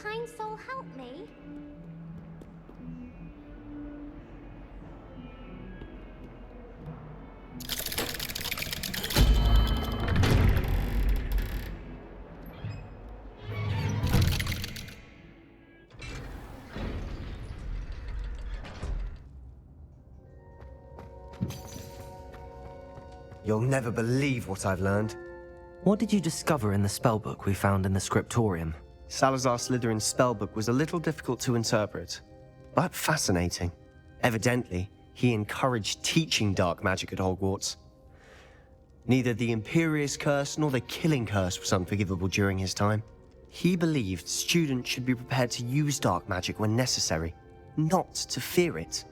kind soul help me? You'll never believe what I've learned. What did you discover in the spellbook we found in the scriptorium? Salazar Slytherin's spellbook was a little difficult to interpret, but fascinating. Evidently, he encouraged teaching dark magic at Hogwarts. Neither the Imperious Curse nor the Killing Curse was unforgivable during his time. He believed students should be prepared to use dark magic when necessary, not to fear it.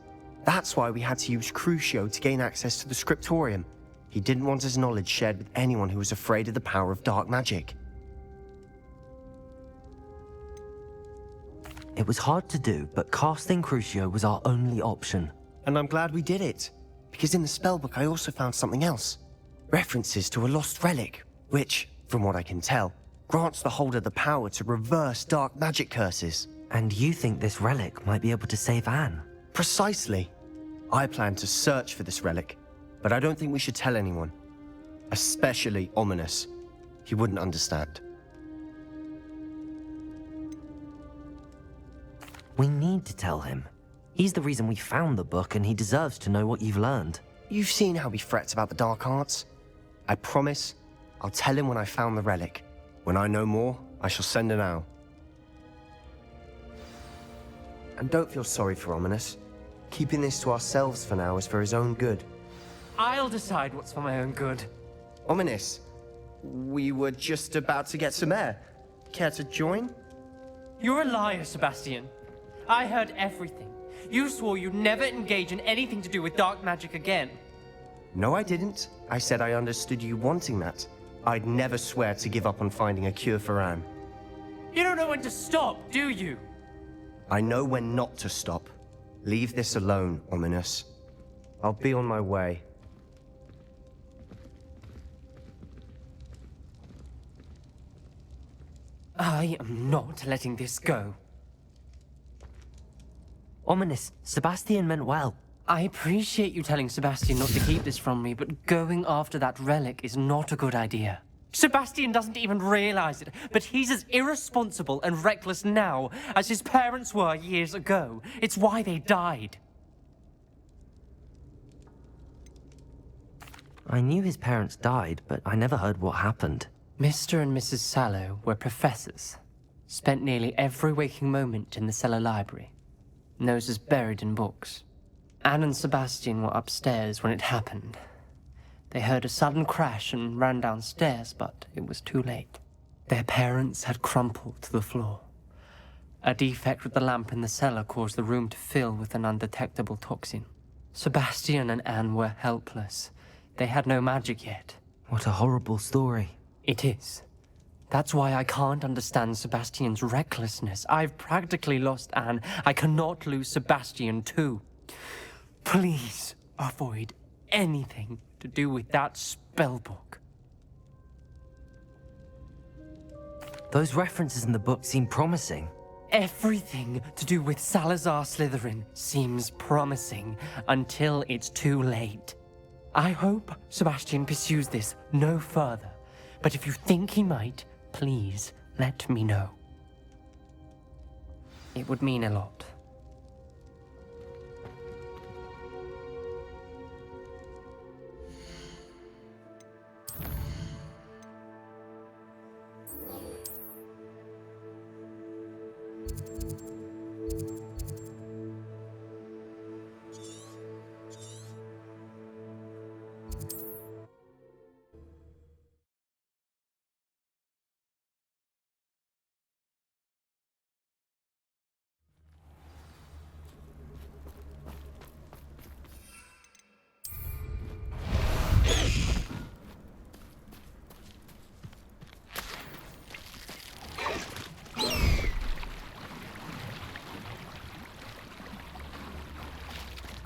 That's why we had to use Crucio to gain access to the scriptorium. He didn't want his knowledge shared with anyone who was afraid of the power of dark magic. It was hard to do, but casting Crucio was our only option. And I'm glad we did it, because in the spellbook I also found something else. References to a lost relic, which, from what I can tell, grants the holder the power to reverse dark magic curses. And you think this relic might be able to save Anne? Precisely. I plan to search for this relic, but I don't think we should tell anyone. Especially Ominous. He wouldn't understand. We need to tell him. He's the reason we found the book, and he deserves to know what you've learned. You've seen how he frets about the dark arts. I promise I'll tell him when I found the relic. When I know more, I shall send an owl. And don't feel sorry for Ominous. Keeping this to ourselves for now is for his own good. I'll decide what's for my own good. Ominous, we were just about to get some air. Care to join? You're a liar, Sebastian. I heard everything. You swore you'd never engage in anything to do with dark magic again. No, I didn't. I said I understood you wanting that. I'd never swear to give up on finding a cure for Anne. You don't know when to stop, do you? I know when not to stop. Leave this alone, Ominous. I'll be on my way. I am not letting this go. Ominous, Sebastian meant well. I appreciate you telling Sebastian not to keep this from me, but going after that relic is not a good idea. Sebastian doesn't even realize it, but he's as irresponsible and reckless now as his parents were years ago. It's why they died. I knew his parents died, but I never heard what happened. Mr. and Mrs. Sallow were professors. Spent nearly every waking moment in the cellar library. Noses buried in books. Anne and Sebastian were upstairs when it happened. They heard a sudden crash and ran downstairs, but it was too late. Their parents had crumpled to the floor. A defect with the lamp in the cellar caused the room to fill with an undetectable toxin. Sebastian and Anne were helpless. They had no magic yet. What a horrible story. It is. That's why I can't understand Sebastian's recklessness. I've practically lost Anne. I cannot lose Sebastian too. Please avoid anything to do with that spellbook. Those references in the book seem promising. Everything to do with Salazar Slytherin seems promising until it's too late. I hope Sebastian pursues this no further, but if you think he might, please let me know. It would mean a lot.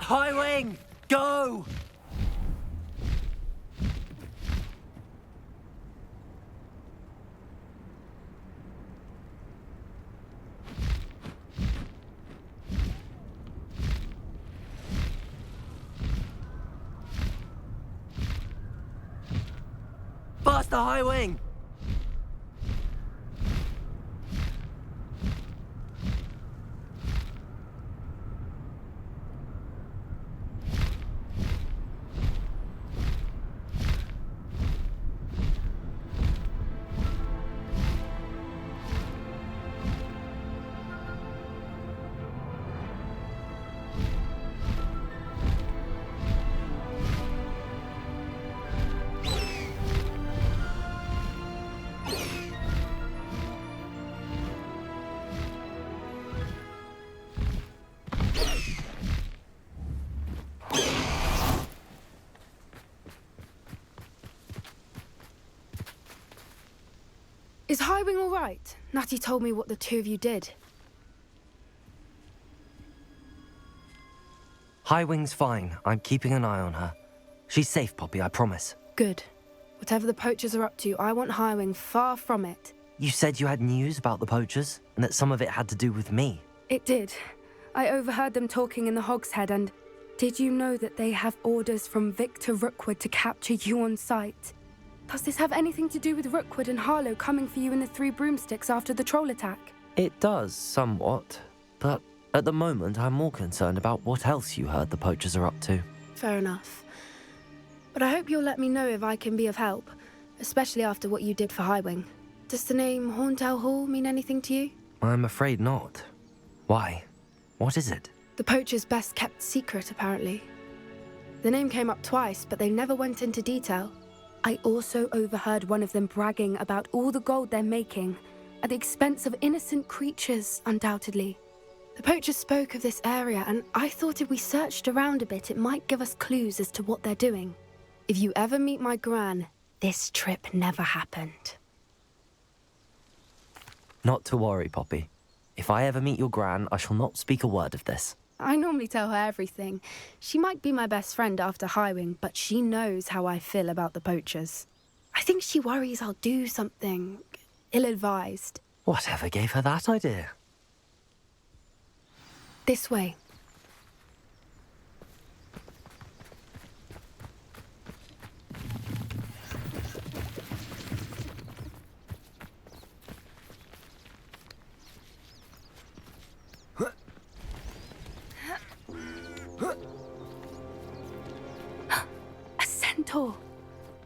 High Wing, go! Master Highwing! Is Highwing all right? Natty told me what the two of you did. Highwing's fine. I'm keeping an eye on her. She's safe, Poppy, I promise. Good. Whatever the poachers are up to, I want Highwing far from it. You said you had news about the poachers, and that some of it had to do with me. It did. I overheard them talking in the Hogshead, and did you know that they have orders from Victor Rookwood to capture you on sight? Does this have anything to do with Rookwood and Harlow coming for you in the Three Broomsticks after the troll attack? It does, somewhat. But at the moment, I'm more concerned about what else you heard the poachers are up to. Fair enough. But I hope you'll let me know if I can be of help, especially after what you did for Highwing. Does the name Horntail Hall mean anything to you? I'm afraid not. Why? What is it? The poachers' best kept secret, apparently. The name came up twice, but they never went into detail. I also overheard one of them bragging about all the gold they're making, at the expense of innocent creatures, undoubtedly. The poachers spoke of this area, and I thought if we searched around a bit, it might give us clues as to what they're doing. If you ever meet my gran, this trip never happened. Not to worry, Poppy. If I ever meet your gran, I shall not speak a word of this. I normally tell her everything. She might be my best friend after Highwing, but she knows how I feel about the poachers. I think she worries I'll do something ill-advised. Whatever gave her that idea? This way.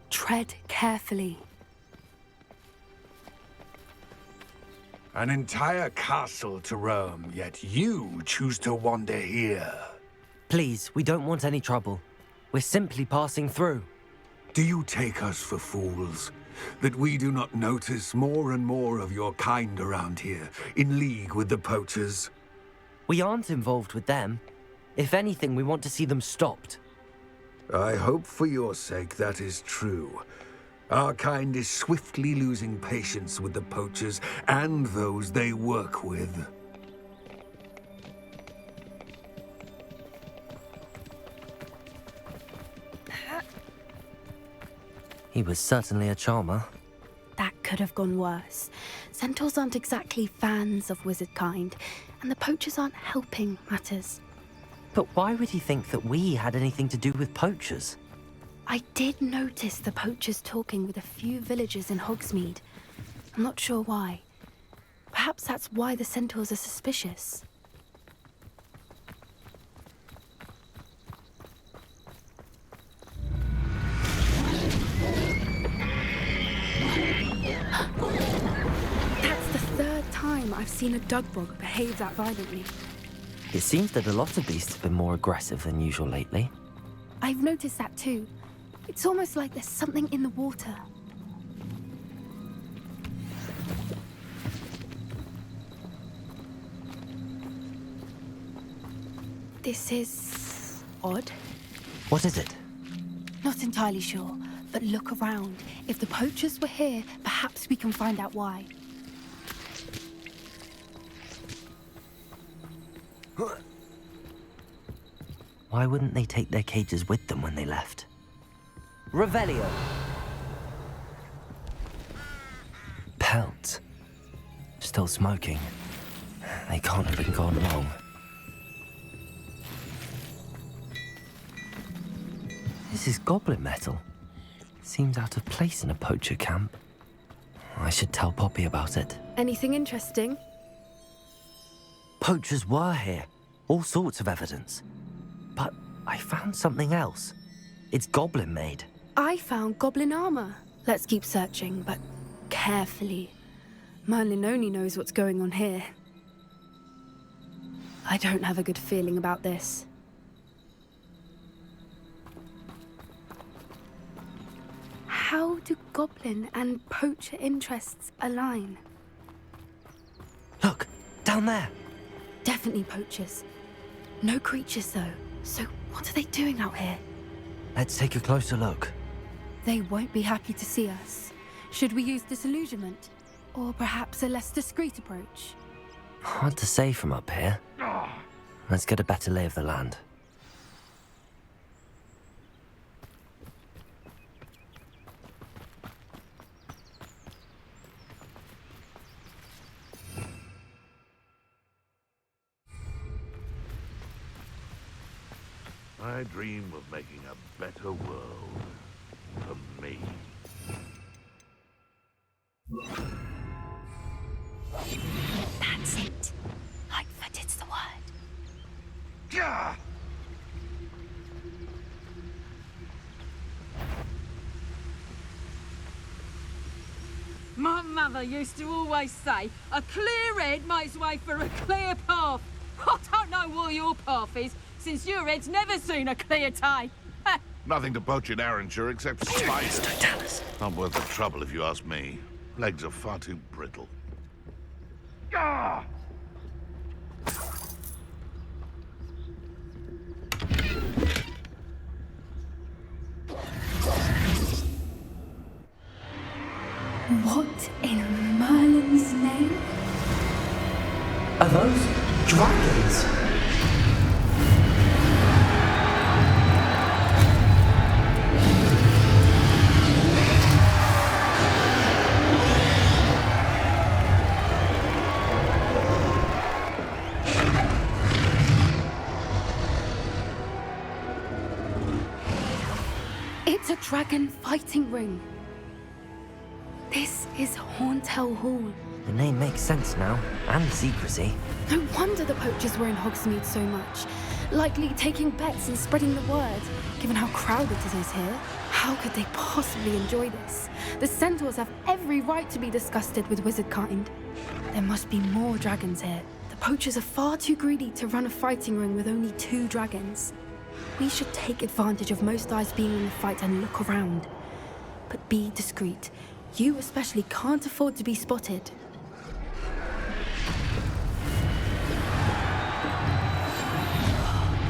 Tread carefully. An entire castle to roam, yet you choose to wander here. Please, we don't want any trouble. We're simply passing through. Do you take us for fools? That we do not notice more and more of your kind around here, in league with the poachers? We aren't involved with them. If anything, we want to see them stopped. I hope for your sake that is true. Our kind is swiftly losing patience with the poachers and those they work with. He was certainly a charmer. That could have gone worse. Centaurs aren't exactly fans of wizard kind, and the poachers aren't helping matters. But why would he think that we had anything to do with poachers? I did notice the poachers talking with a few villagers in Hogsmeade. I'm not sure why. Perhaps that's why the centaurs are suspicious. That's the third time I've seen a Dugbog behave that violently. It seems that a lot of beasts have been more aggressive than usual lately. I've noticed that too. It's almost like there's something in the water. This is odd. What is it? Not entirely sure, but look around. If the poachers were here, perhaps we can find out why. Why wouldn't they take their cages with them when they left? Revelio! Pelt. Still smoking. They can't have been gone long. This is goblin metal. Seems out of place in a poacher camp. I should tell Poppy about it. Anything interesting? Poachers were here. All sorts of evidence. But I found something else. It's goblin-made. I found goblin armor. Let's keep searching, but carefully. Merlin only knows what's going on here. I don't have a good feeling about this. How do goblin and poacher interests align? Look, down there. Definitely poachers. No creatures, though. So what are they doing out here? Let's take a closer look. They won't be happy to see us. Should we use disillusionment? Or perhaps a less discreet approach? Hard to say from up here. Let's get a better lay of the land. I dream of making a better world for me. That's it. Lightfooted's the word. Gah! My mother used to always say, a clear head makes way for a clear path. I don't know what your path is, since your head's never seen a clear day. Nothing to poach in Arranshire except spiders. Don't tell us. Not worth the trouble if you ask me. Legs are far too brittle. Gah! What in Merlin's name? Are those dragons? It's a dragon fighting ring. This is Horntail Hall. The name makes sense now, and the secrecy. No wonder the poachers were in Hogsmeade so much. Likely taking bets and spreading the word, given how crowded it is here. How could they possibly enjoy this? The centaurs have every right to be disgusted with wizard kind. There must be more dragons here. The poachers are far too greedy to run a fighting ring with only 2 dragons. We should take advantage of most eyes being in the fight and look around. But be discreet. You especially can't afford to be spotted.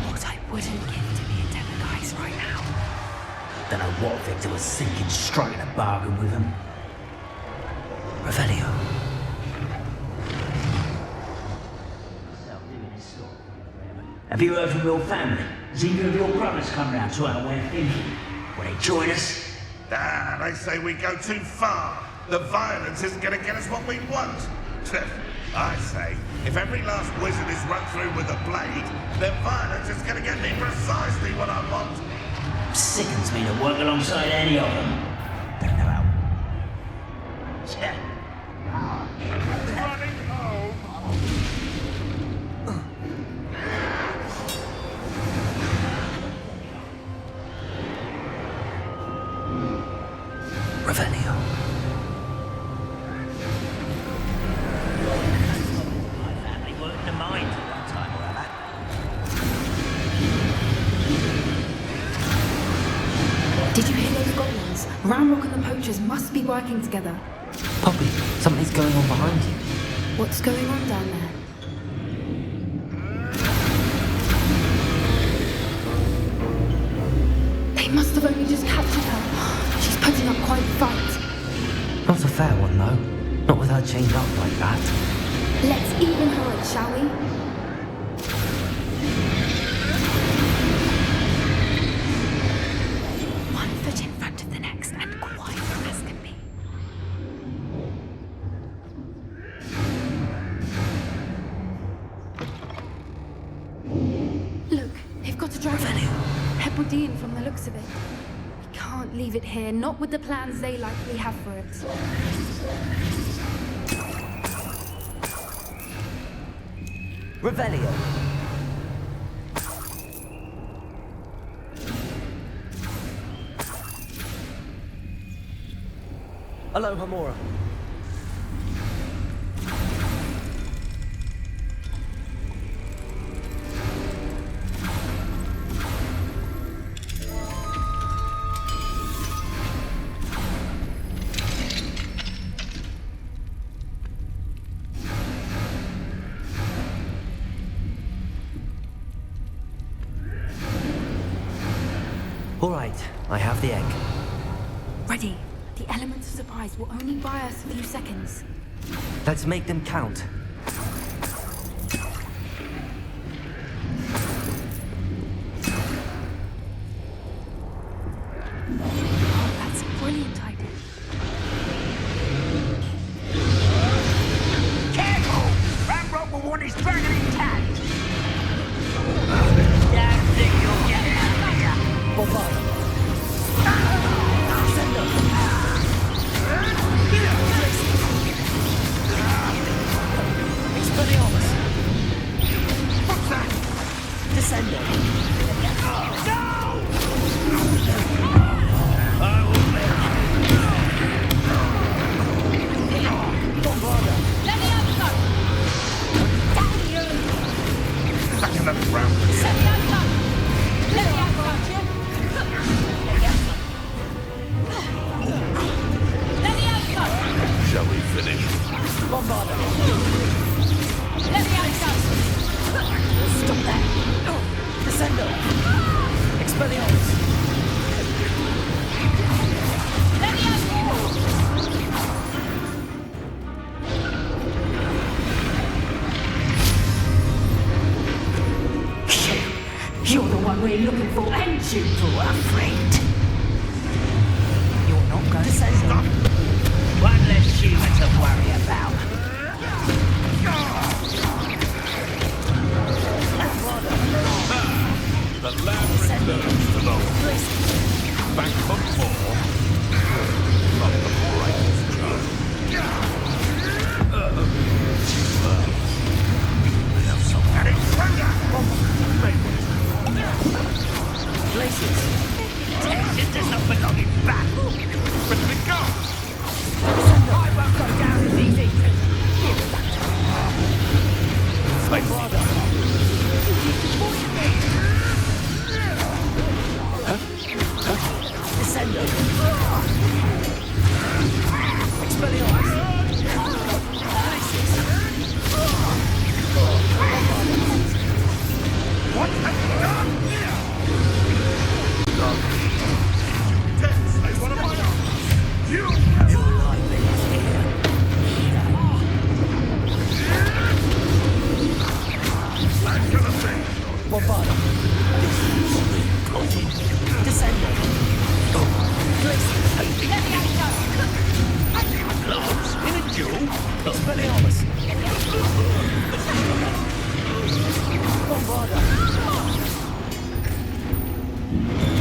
What I wouldn't give to be a Demiguise right now. Don't know what Victor was thinking, striking a bargain with him. Revelio. Have you heard from your family? Is either of your brothers come round to our way of thinking? Will they join us? Ah, they say we go too far. The violence isn't going to get us what we want. I say, if every last wizard is run through with a blade, then violence is going to get me precisely what I want. Sickens me to work alongside any of them. Don't know how. Running home. Revelio. My family worked the mines at one time or other. Did you hear those goblins? Ramrock and the poachers must be working together. Poppy, something's going on behind you. What's going on down there? They must have only just captured her. She's putting up quite a fight. Not a fair one, though. Not with her chained up like that. Let's even her up, shall we? One foot in front of the next and quiet as can be. Look, they've got a dragon. Hebridean from the looks of it. We can't leave it here, not with the plans they likely have for it. Revelio. Aloha Mora. All right, I have the egg. Ready. The elements of surprise will only buy us a few seconds. Let's make them count. Oh, that's a brilliant idea. Careful! Ramrock will want his dragon intact! Don't think you'll get out of here! Bombard. Expelliarmus! What's that? Descendo! No! I will Bombarda! Let me over! Damn you! Back in the ground. Let me over! Let me over, you! Let me over! Shall we finish? Bombarda! Let me over! Stop that! Descendo! Expelliarmus! Let me over! You're the one we're looking for, and you, our friend. You're not going to stop. One less human to worry about. The lab returns to the back for more. Not the brightest job. We have some Places! Tension does not belong in battle. But we go! I won't go down with these easy. Bombarda! Descendo! Expelliarmus! What have you done? Tense, I want to find out. You! I'm gonna say. Bombarda! Descendo! Let me over! Gloves in a duel? Expelliarmus! Bombarda!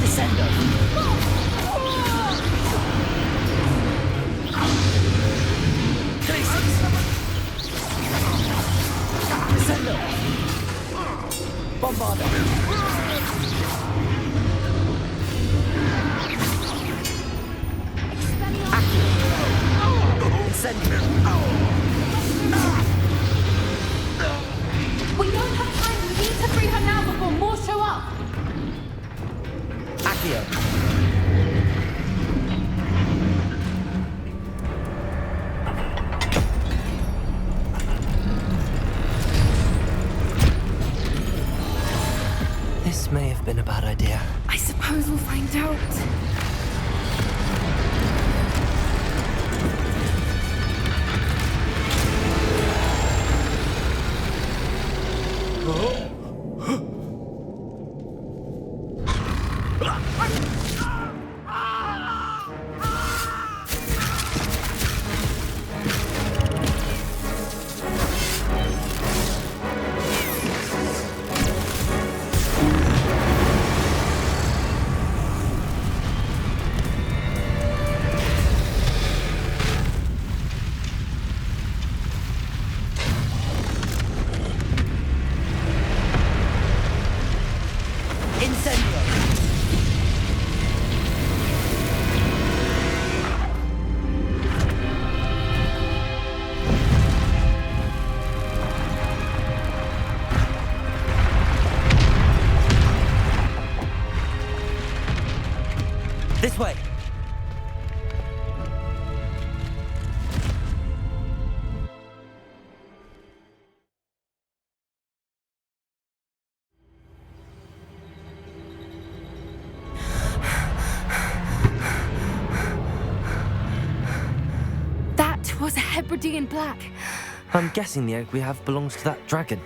Descendo! Descendo! Bombarda! Incendio! We don't have time. We need to free her now before more show up. Accio! This may have been a bad idea. I suppose we'll find out. This way! That was a Hebridean black. I'm guessing the egg we have belongs to that dragon.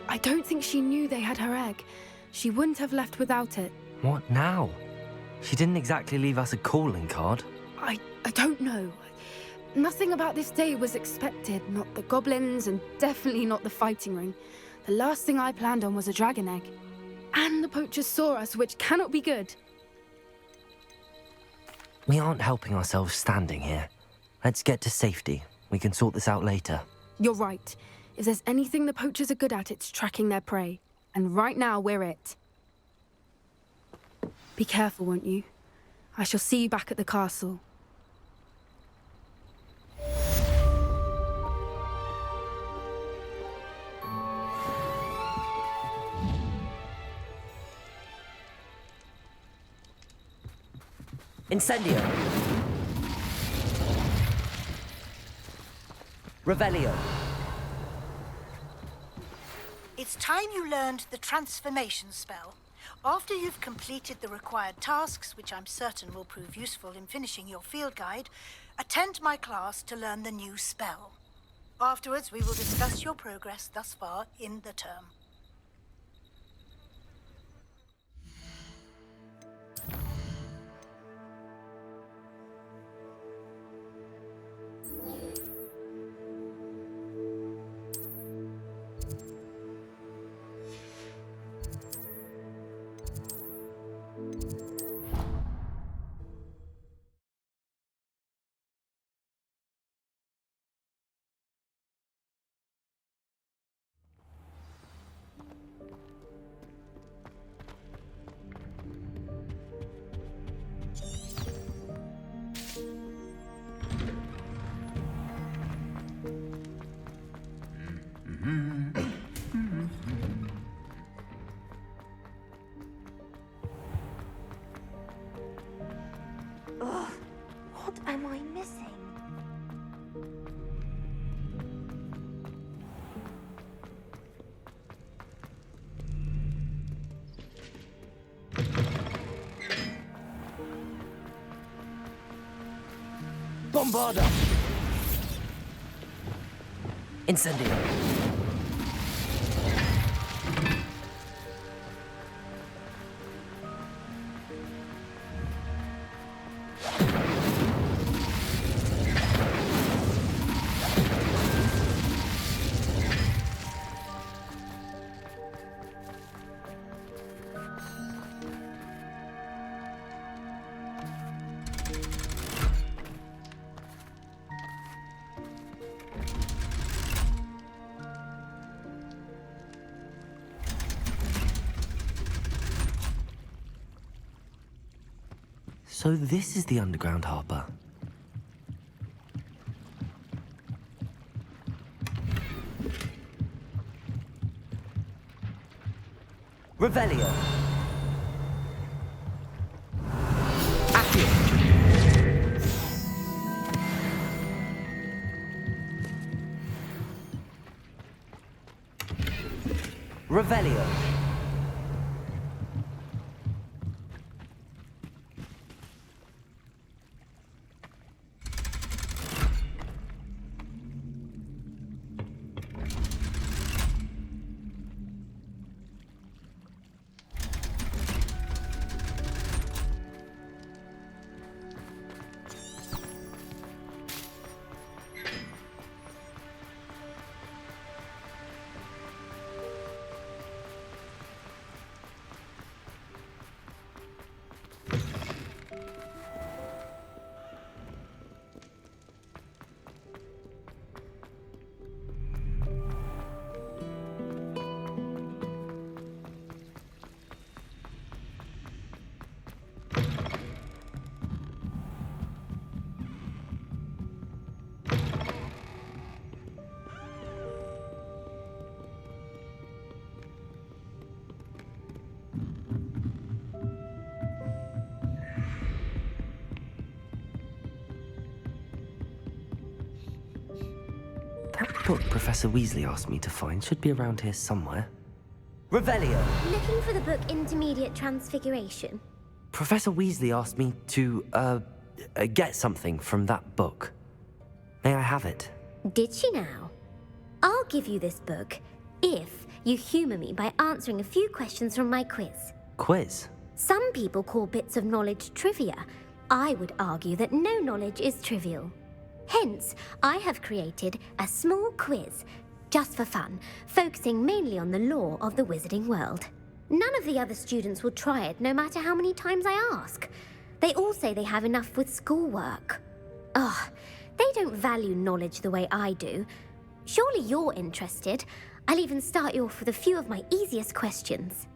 I don't think she knew they had her egg. She wouldn't have left without it. What now? She didn't exactly leave us a calling card. I don't know. Nothing about this day was expected. Not the goblins, and definitely not the fighting ring. The last thing I planned on was a dragon egg. And the poachers saw us, which cannot be good. We aren't helping ourselves standing here. Let's get to safety. We can sort this out later. You're right. If there's anything the poachers are good at, it's tracking their prey. And right now, we're it. Be careful, won't you? I shall see you back at the castle. Incendio! Revelio! It's time you learned the transformation spell. After you've completed the required tasks, which I'm certain will prove useful in finishing your field guide, attend my class to learn the new spell. Afterwards, we will discuss your progress thus far in the term. Ugh, what am I missing? Bombarda! Incendio! So this is the underground harbour. Revelio. Accio. Revelio. book Professor Weasley asked me to find should be around here somewhere. Revelio! Looking for the book Intermediate Transfiguration? Professor Weasley asked me to, get something from that book. May I have it? Did she now? I'll give you this book if you humour me by answering a few questions from my quiz. Quiz? Some people call bits of knowledge trivia. I would argue that no knowledge is trivial. Hence, I have created a small quiz, just for fun, focusing mainly on the lore of the wizarding world. None of the other students will try it, no matter how many times I ask. They all say they have enough with schoolwork. Ugh, they don't value knowledge the way I do. Surely you're interested. I'll even start you off with a few of my easiest questions.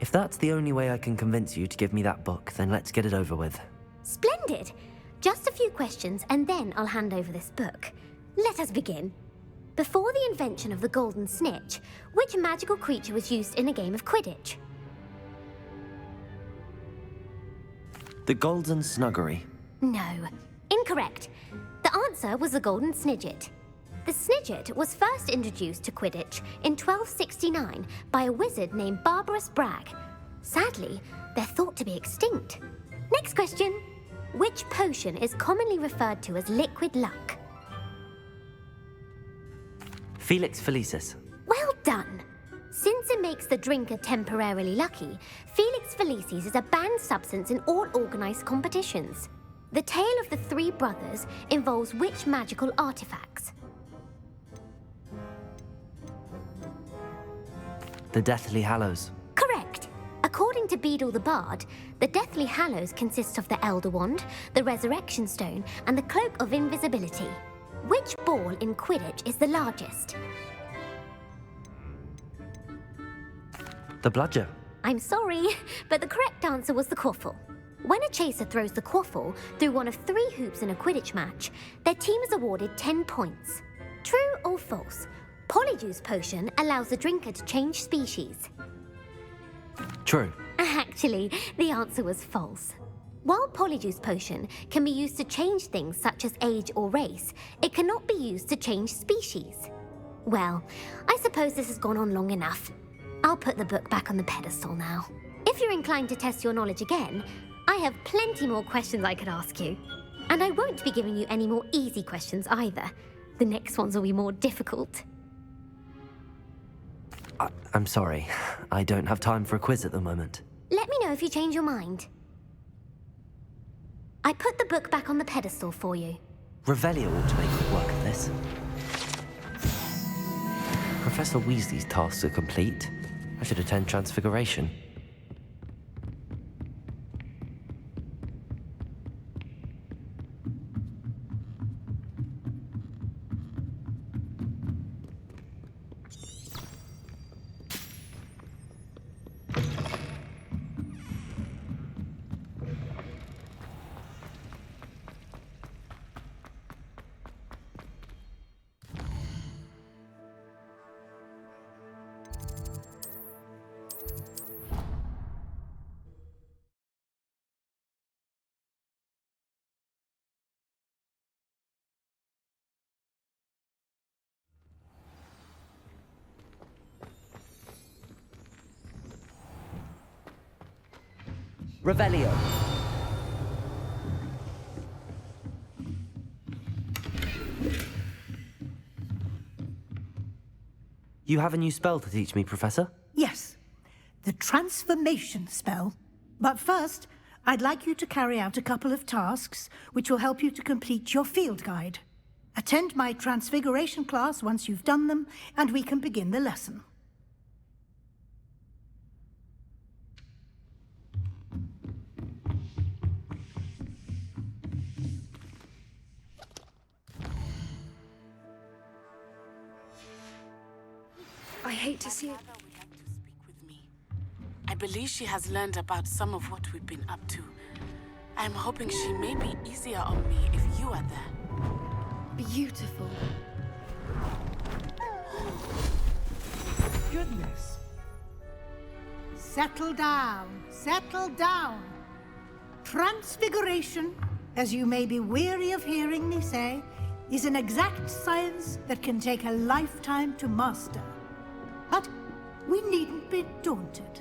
If that's the only way I can convince you to give me that book, then let's get it over with. Splendid! Just a few questions and then I'll hand over this book. Let us begin. Before the invention of the golden snitch, which magical creature was used in a game of Quidditch? The Golden Snuggery. No. Incorrect. The answer was the golden snidget. The snidget was first introduced to Quidditch in 1269 by a wizard named Barbarous Bragg. Sadly, they're thought to be extinct. Next question. Which potion is commonly referred to as liquid luck? Felix Felicis. Well done. Since it makes the drinker temporarily lucky, Felix Felicis is a banned substance in all organised competitions. The tale of the three brothers involves which magical artifacts? The Deathly Hallows. Correct. According to Beedle the Bard, the Deathly Hallows consists of the Elder Wand, the Resurrection Stone, and the Cloak of Invisibility. Which ball in Quidditch is the largest? The Bludger. I'm sorry, but the correct answer was the quaffle. When a chaser throws the quaffle through one of 3 hoops in a Quidditch match, their team is awarded 10 points. True or false? Polyjuice Potion allows the drinker to change species. True. Actually, the answer was false. While Polyjuice Potion can be used to change things such as age or race, it cannot be used to change species. Well, I suppose this has gone on long enough. I'll put the book back on the pedestal now. If you're inclined to test your knowledge again, I have plenty more questions I could ask you. And I won't be giving you any more easy questions either. The next ones will be more difficult. I'm sorry. I don't have time for a quiz at the moment. Let me know if you change your mind. I put the book back on the pedestal for you. Revelio ought to make quick work of this. Professor Weasley's tasks are complete. I should attend Transfiguration. Revelio. You have a new spell to teach me, Professor? Yes, the transformation spell. But first, I'd like you to carry out a couple of tasks which will help you to complete your field guide. Attend my transfiguration class once you've done them, and we can begin the lesson. I hate to see it. Would like to speak with me. I believe she has learned about some of what we've been up to. I'm hoping she may be easier on me if you are there. Beautiful. Goodness. Settle down. Settle down. Transfiguration as you may be weary of hearing me say, is an exact science that can take a lifetime to master. But we needn't be daunted.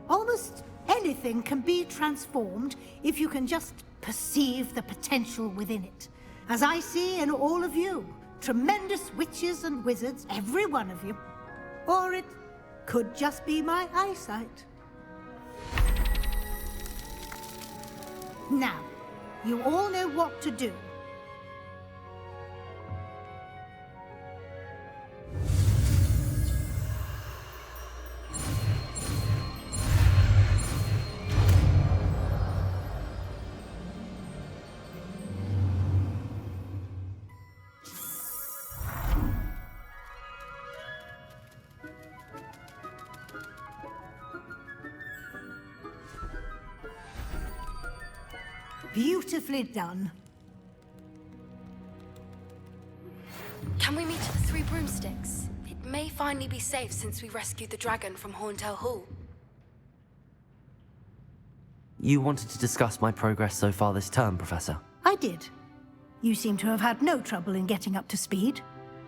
Almost anything can be transformed if you can just perceive the potential within it. As I see in all of you, tremendous witches and wizards, every one of you. Or it could just be my eyesight. Now, you all know what to do. Beautifully done. Can we meet at the Three Broomsticks? It may finally be safe since we rescued the dragon from Horntail Hall. You wanted to discuss my progress so far this term, Professor? I did. You seem to have had no trouble in getting up to speed.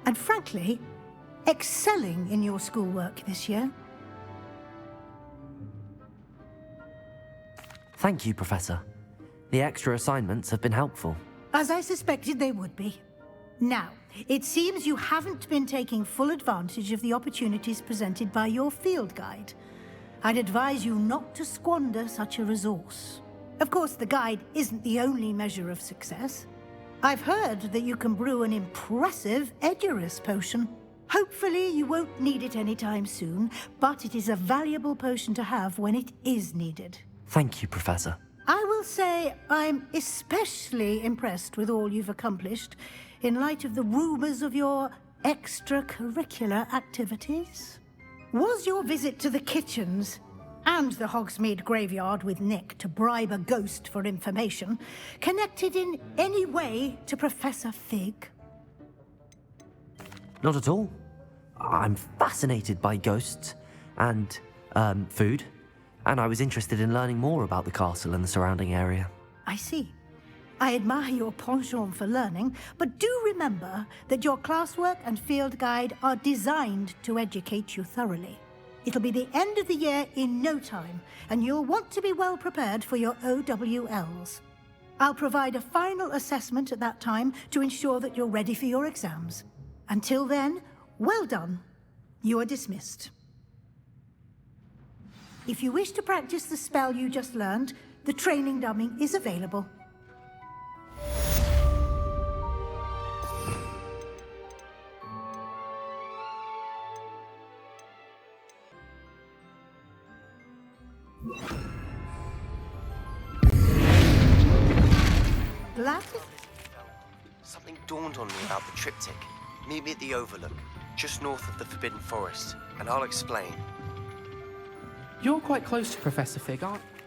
And frankly, excelling in your schoolwork this year. Thank you, Professor. The extra assignments have been helpful. As I suspected they would be. Now, it seems you haven't been taking full advantage of the opportunities presented by your field guide. I'd advise you not to squander such a resource. Of course, the guide isn't the only measure of success. I've heard that you can brew an impressive Edurus potion. Hopefully you won't need it anytime soon, but it is a valuable potion to have when it is needed. Thank you, Professor. I will say I'm especially impressed with all you've accomplished in light of the rumors of your extracurricular activities. Was your visit to the kitchens and the Hogsmeade graveyard with Nick to bribe a ghost for information connected in any way to Professor Fig? Not at all. I'm fascinated by ghosts and, food. And I was interested in learning more about the castle and the surrounding area. I see. I admire your penchant for learning, but do remember that your classwork and field guide are designed to educate you thoroughly. It'll be the end of the year in no time, and you'll want to be well prepared for your OWLs. I'll provide a final assessment at that time to ensure that you're ready for your exams. Until then, well done. You are dismissed. If you wish to practice the spell you just learned, the training dummy is available. Glad to... Something dawned on me about the triptych. Meet me at the Overlook, just north of the Forbidden Forest, and I'll explain. You're quite close to Professor Fig, aren't you?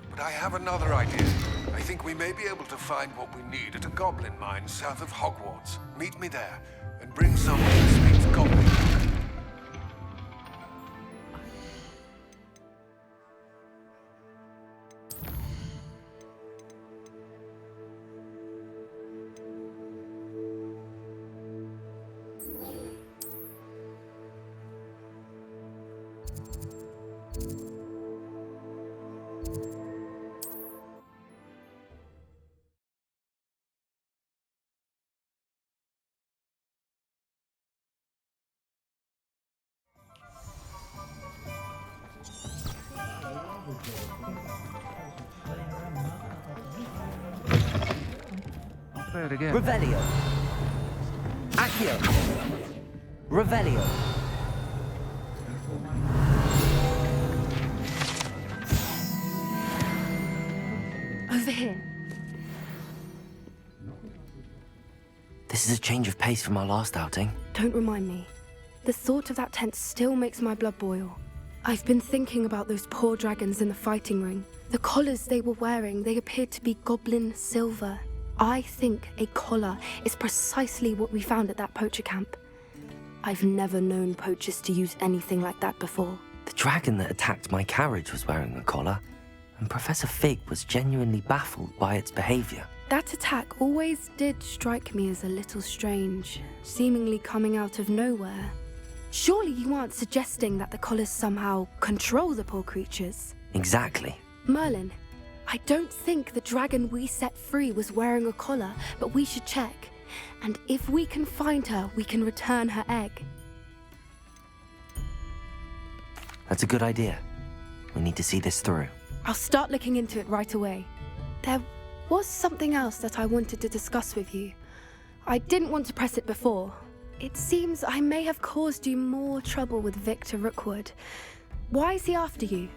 But I have another idea. I think we may be able to find what we need at a goblin mine south of Hogwarts. Meet me there, and bring someone who speaks gobbledygook. I'll play it again. Revelio. Accio. Revelio. Over here. This is a change of pace from our last outing. Don't remind me. The thought of that tent still makes my blood boil. I've been thinking about those poor dragons in the fighting ring. The collars they were wearing, they appeared to be goblin silver. I think a collar is precisely what we found at that poacher camp. I've never known poachers to use anything like that before. The dragon that attacked my carriage was wearing a collar, and Professor Fig was genuinely baffled by its behavior. That attack always did strike me as a little strange, seemingly coming out of nowhere. Surely you aren't suggesting that the collars somehow control the poor creatures? Exactly. Merlin, I don't think the dragon we set free was wearing a collar, but we should check. And if we can find her, we can return her egg. That's a good idea. We need to see this through. I'll start looking into it right away. There was something else that I wanted to discuss with you. I didn't want to press it before. It seems I may have caused you more trouble with Victor Rookwood. Why is he after you?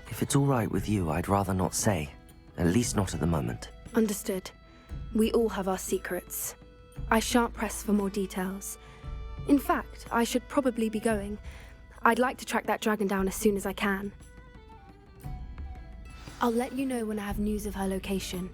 If it's all right with you, I'd rather not say. At least not at the moment. Understood. We all have our secrets. I shan't press for more details. In fact, I should probably be going. I'd like to track that dragon down as soon as I can. I'll let you know when I have news of her location.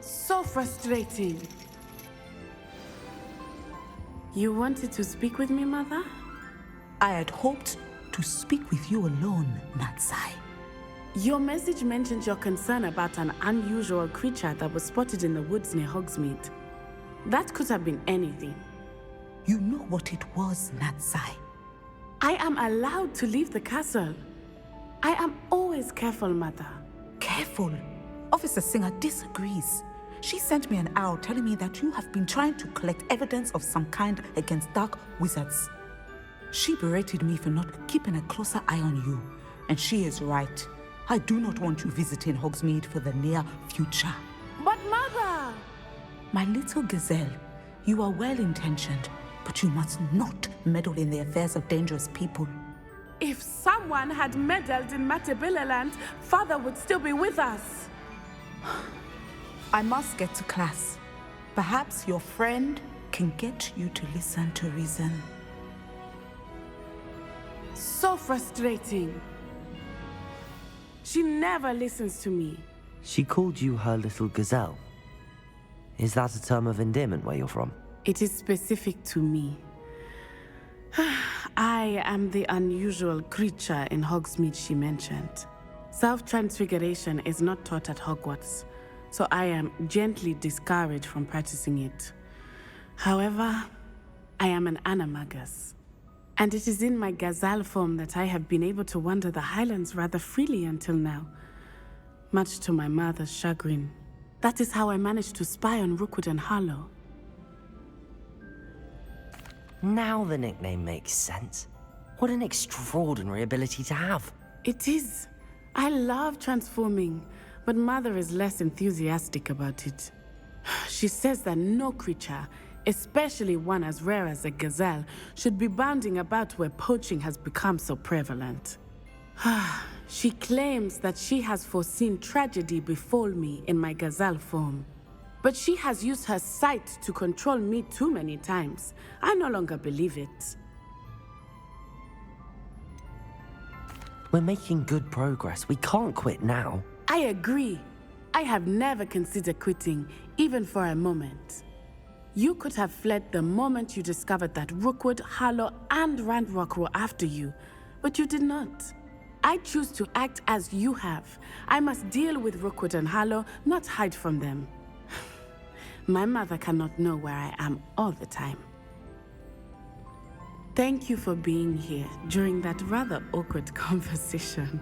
So frustrating. You wanted to speak with me, Mother? I had hoped to speak with you alone, Natsai. Your message mentioned your concern about an unusual creature that was spotted in the woods near Hogsmeade. That could have been anything. You know what it was, Natsai. I am allowed to leave the castle. I am always careful, Mother. Careful? Officer Singer disagrees. She sent me an owl telling me that you have been trying to collect evidence of some kind against dark wizards. She berated me for not keeping a closer eye on you, and she is right. I do not want you visiting Hogsmeade for the near future. But Mother! My little gazelle, you are well-intentioned, but you must not meddle in the affairs of dangerous people. If someone had meddled in Matabeleland, Father would still be with us. I must get to class. Perhaps your friend can get you to listen to reason. So frustrating. She never listens to me. She called you her little gazelle. Is that a term of endearment where you're from? It is specific to me. I am the unusual creature in Hogsmeade she mentioned. Self-transfiguration is not taught at Hogwarts, so I am gently discouraged from practicing it. However, I am an animagus, and it is in my gazelle form that I have been able to wander the Highlands rather freely until now, much to my mother's chagrin. That is how I managed to spy on Rookwood and Harlow. Now the nickname makes sense. What an extraordinary ability to have. It is. I love transforming, but Mother is less enthusiastic about it. She says that no creature, especially one as rare as a gazelle, should be bounding about where poaching has become so prevalent. She claims that she has foreseen tragedy befall me in my gazelle form. But she has used her sight to control me too many times. I no longer believe it. We're making good progress. We can't quit now. I agree. I have never considered quitting, even for a moment. You could have fled the moment you discovered that Rookwood, Harlow, and Ranrock were after you, but you did not. I choose to act as you have. I must deal with Rookwood and Harlow, not hide from them. My mother cannot know where I am all the time. Thank you for being here during that rather awkward conversation.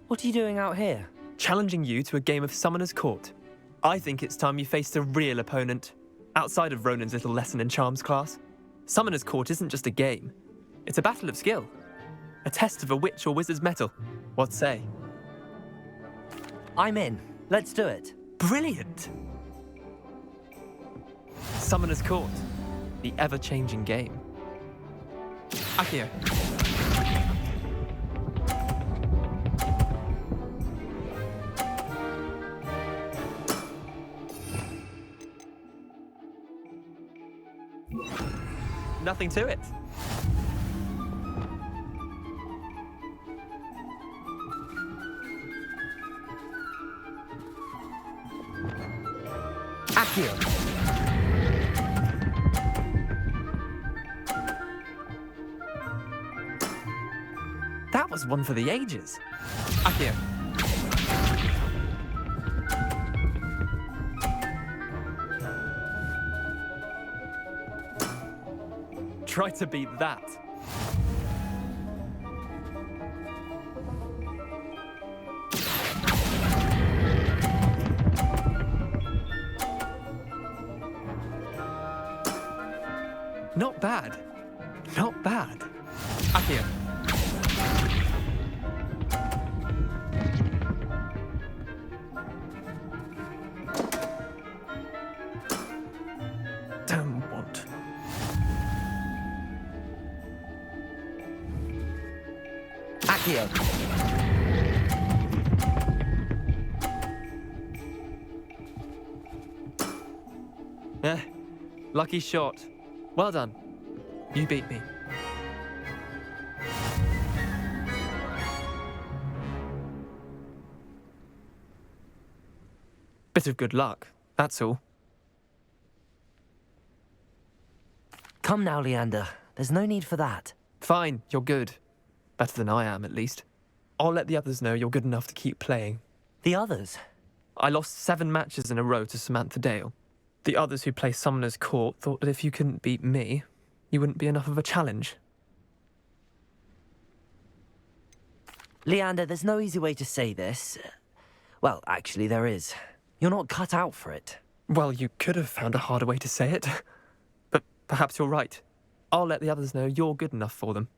What are you doing out here? Challenging you to a game of Summoner's Court. I think it's time you faced a real opponent, outside of Ronan's little lesson in charms class. Summoner's Court isn't just a game. It's a battle of skill. A test of a witch or wizard's mettle. What say? I'm in. Let's do it. Brilliant! Summoner's Court. The ever-changing game. Akio. Nothing to it. Akio. That was one for the ages. Akio. Try to beat that. Not bad. Not bad. Akio. Damn want. Akio. Lucky shot. Well done. You beat me. Bit of good luck, that's all. Come now, Leander. There's no need for that. Fine, you're good. Better than I am, at least. I'll let the others know you're good enough to keep playing. The others? I lost 7 matches in a row to Samantha Dale. The others who play Summoner's Court thought that if you couldn't beat me, you wouldn't be enough of a challenge. Leander, there's no easy way to say this. Well, actually, there is. You're not cut out for it. Well, you could have found a harder way to say it. But perhaps you're right. I'll let the others know you're good enough for them.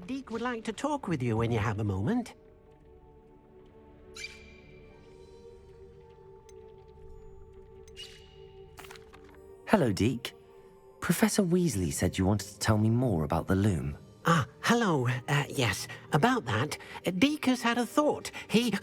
Deek would like to talk with you when you have a moment. Hello, Deke. Professor Weasley said you wanted to tell me more about the loom. Ah, hello. Yes, about that. Deek has had a thought. He...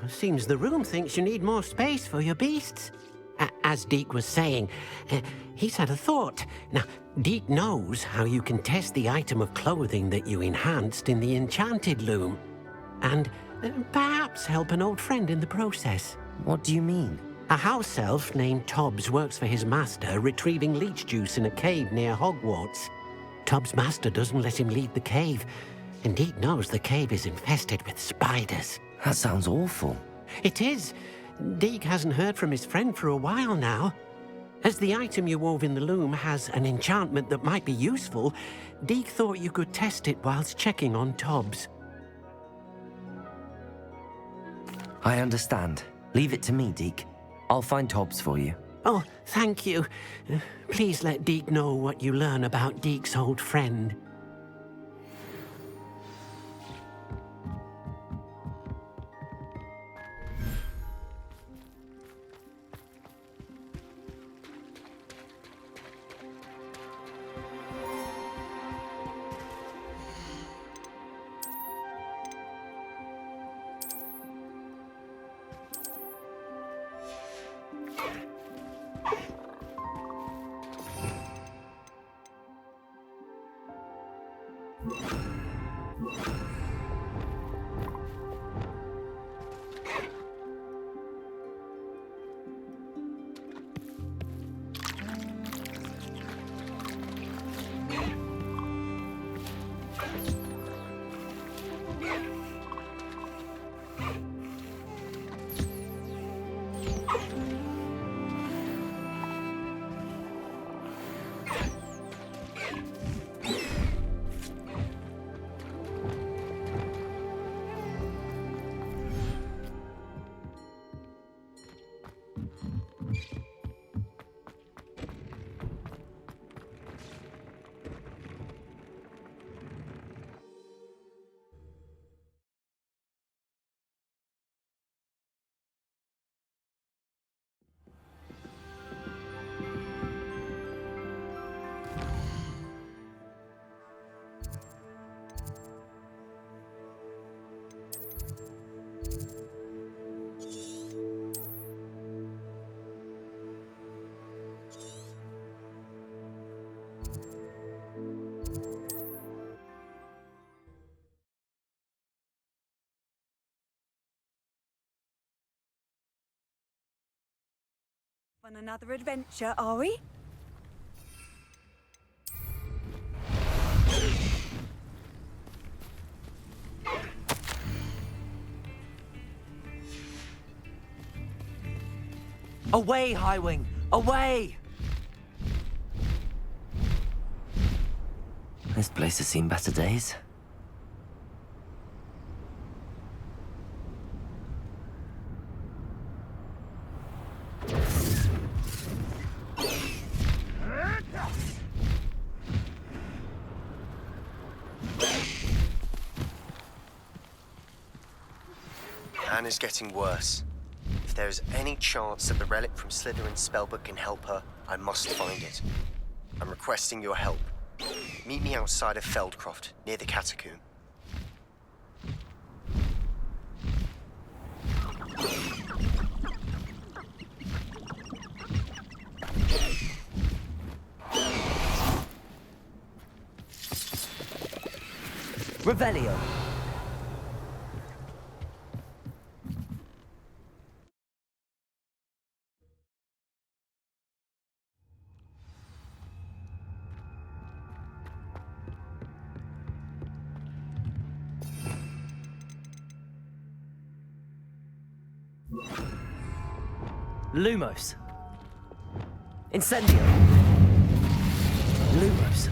Seems the room thinks you need more space for your beasts. As Deek was saying, he's had a thought. Now, Deek knows how you can test the item of clothing that you enhanced in the enchanted loom. And perhaps help an old friend in the process. What do you mean? A house elf named Tobbs works for his master, retrieving leech juice in a cave near Hogwarts. Tobbs' master doesn't let him leave the cave, and Deek knows the cave is infested with spiders. That sounds awful. It is. Deek hasn't heard from his friend for a while now. As the item you wove in the loom has an enchantment that might be useful, Deek thought you could test it whilst checking on Tobbs. I understand. Leave it to me, Deke. I'll find Tobbs for you. Oh, thank you. Please let Deek know what you learn about Deek's old friend. On another adventure, are we? Away, Highwing! Away! This place has seen better days. Anna's getting worse. If there is any chance that the relic from Slytherin's spellbook can help her, I must find it. I'm requesting your help. Meet me outside of Feldcroft, near the catacomb. Revelio. Lumos. Incendio. Lumos.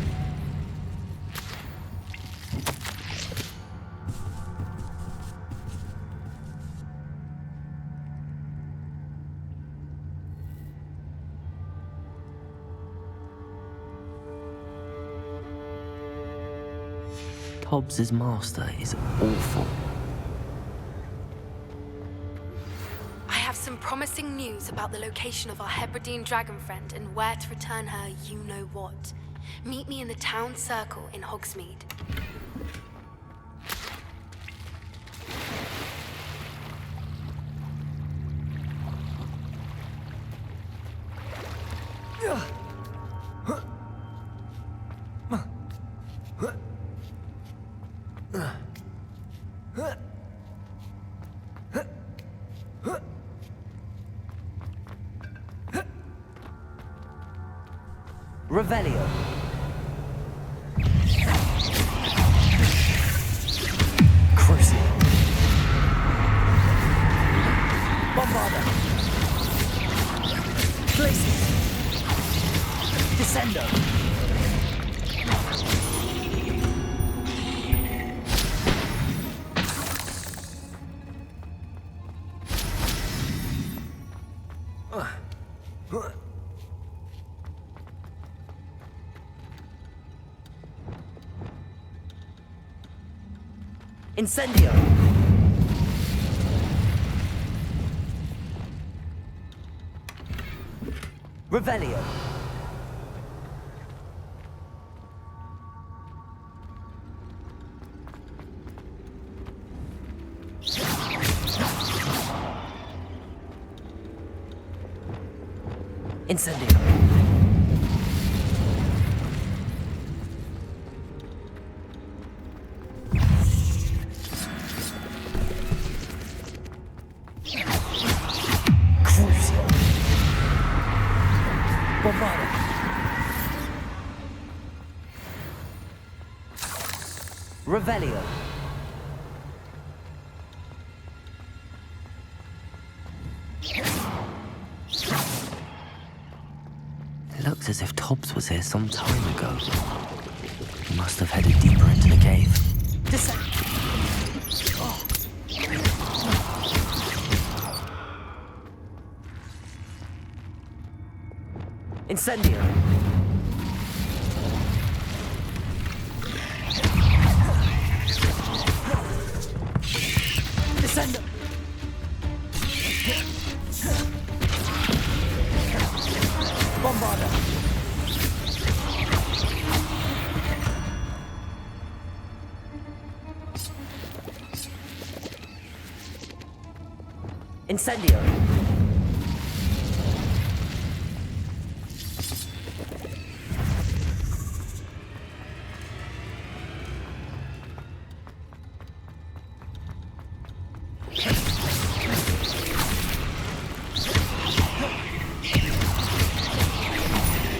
Hobbs's master is awful. I have some promising news about the location of our Hebridean dragon friend and where to return her you-know-what. Meet me in the town circle in Hogsmeade. Revelio. Crucial. Bombarda. Places. Descendo. Incendio! Revelio! Incendio! Revelio. It looks as if Tobbs was here some time ago. He must have headed deeper into the cave. Incendio. Descendo. Bombarda. Incendio.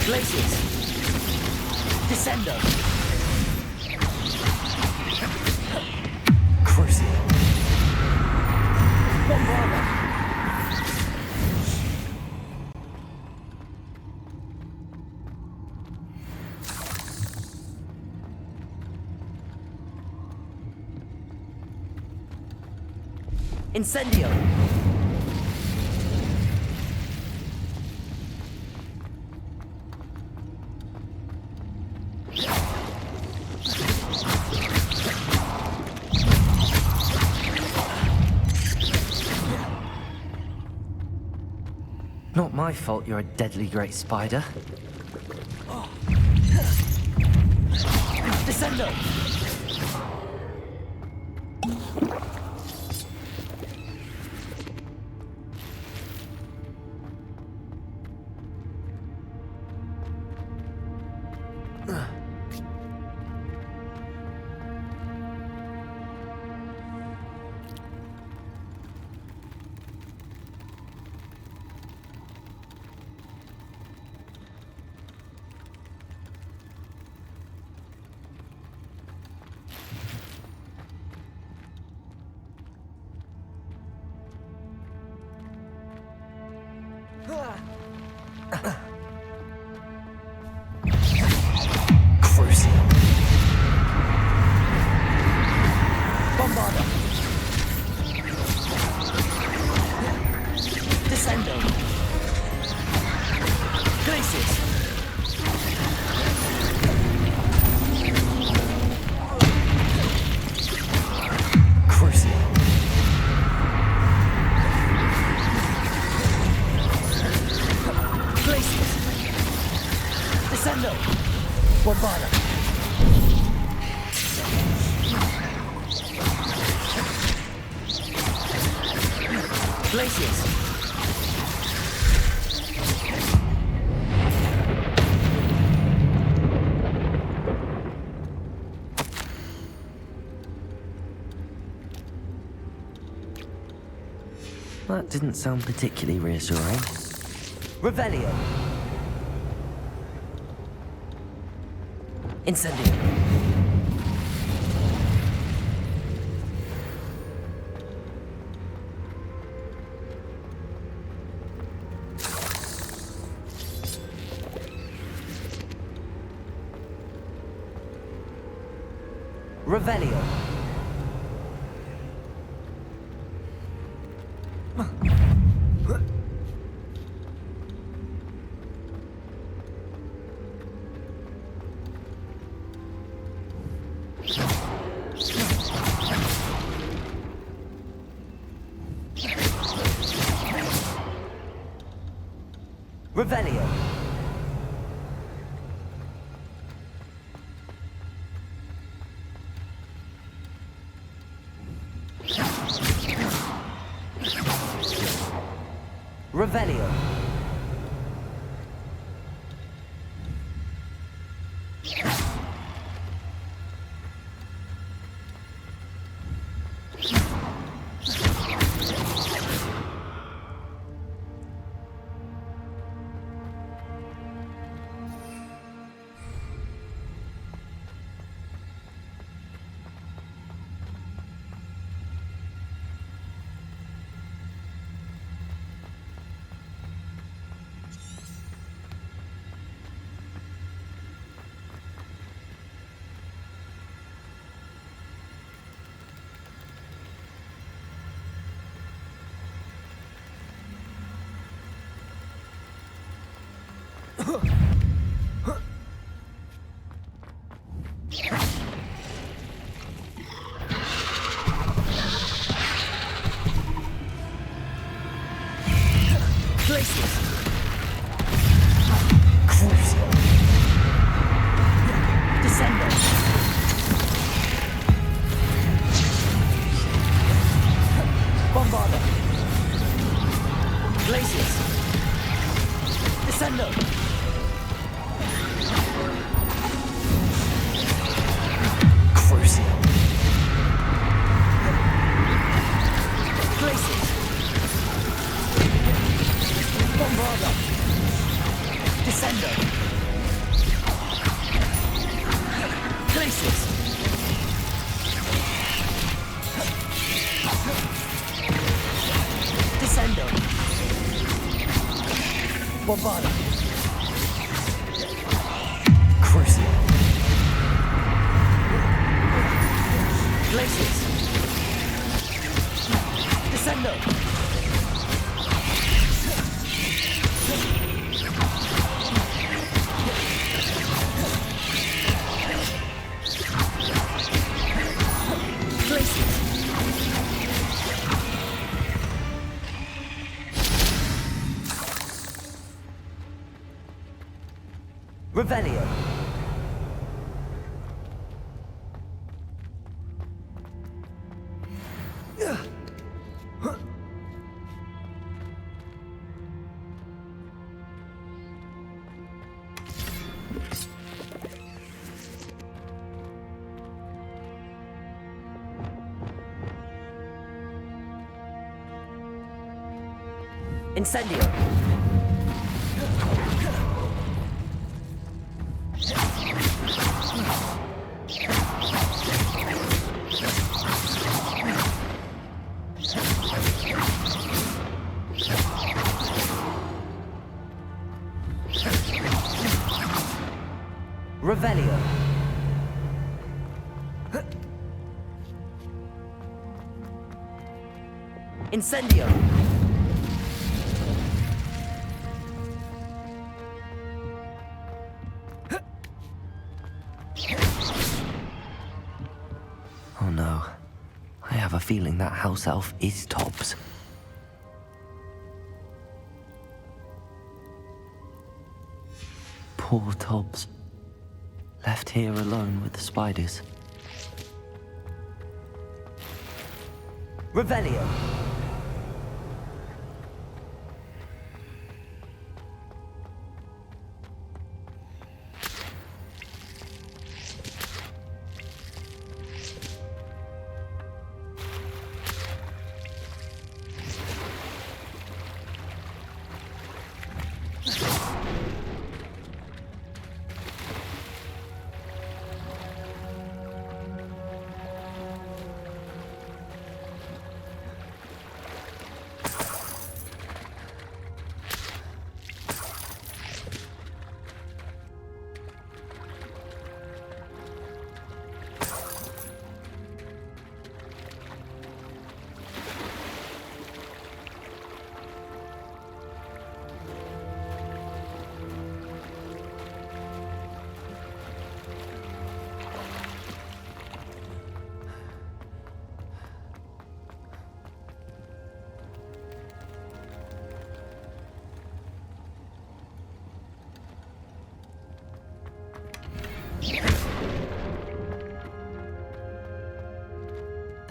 Glaciers. Descendo. Crucial. Bombarda. Incendio. Not my fault you're a deadly great spider. Descendo! Crucial. Bombarda. Descendo. Glaciers. Crucial. Glaciers. Descendo. Bombarda. Glaciers. That didn't sound particularly reassuring. Revelio. Incendio. Revelio. Revelio. Revelio. Places. Crucial. Descendo. Bombarda. Glacius. Descendo. Crucial. Glacius. Bombarda. Descendo. Glacius. Descendo. Bombarda. Crucial. Glacius. Descendo. Revelio. Incendio. Revelio. Incendio. Oh no. I have a feeling that house elf is Tobbs. Poor Tobbs. Left here alone with the spiders. Revelio.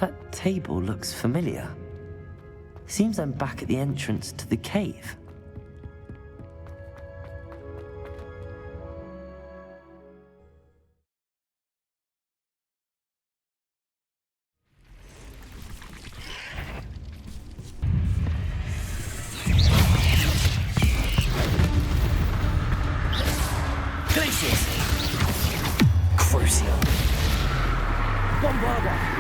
That table looks familiar. Seems I'm back at the entrance to the cave. Glacius. Crucial. Bombarda.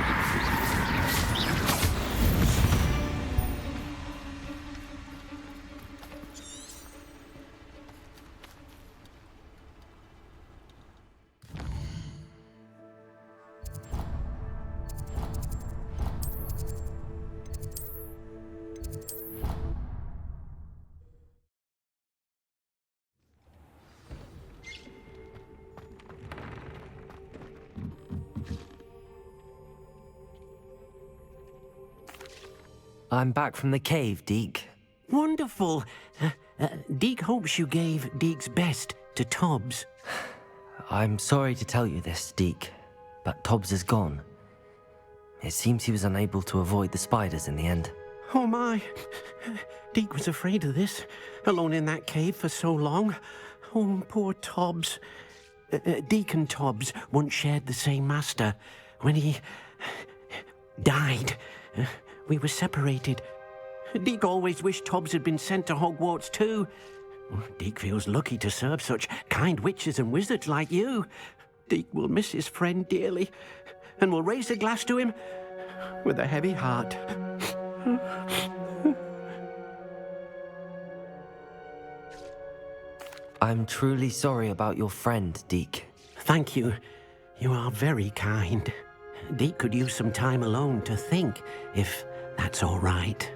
I'm back from the cave, Deke. Wonderful. Deke hopes you gave Deke's best to Tobbs. I'm sorry to tell you this, Deke, but Tobbs is gone. It seems he was unable to avoid the spiders in the end. Oh my. Deke was afraid of this, alone in that cave for so long. Oh, poor Tobbs. Deke and Tobbs once shared the same master. When he died, we were separated. Deke always wished Tobbs had been sent to Hogwarts too. Deke feels lucky to serve such kind witches and wizards like you. Deke will miss his friend dearly, and will raise a glass to him with a heavy heart. I'm truly sorry about your friend, Deke. Thank you. You are very kind. Deke could use some time alone to think, if that's all right.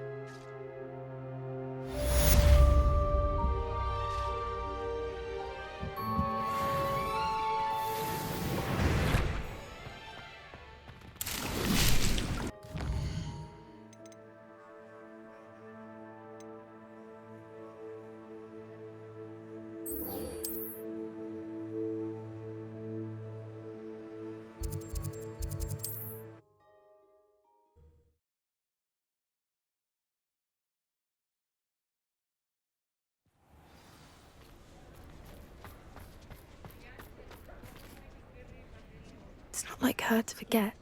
It's not like her to forget.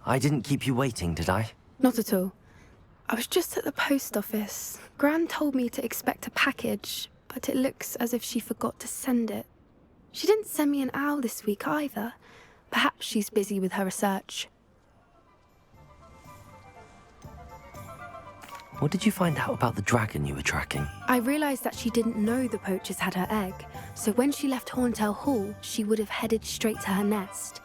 I didn't keep you waiting, did I? Not at all. I was just at the post office. Gran told me to expect a package, but it looks as if she forgot to send it. She didn't send me an owl this week either. Perhaps she's busy with her research. What did you find out about the dragon you were tracking? I realised that she didn't know the poachers had her egg, so when she left Horntail Hall, she would have headed straight to her nest.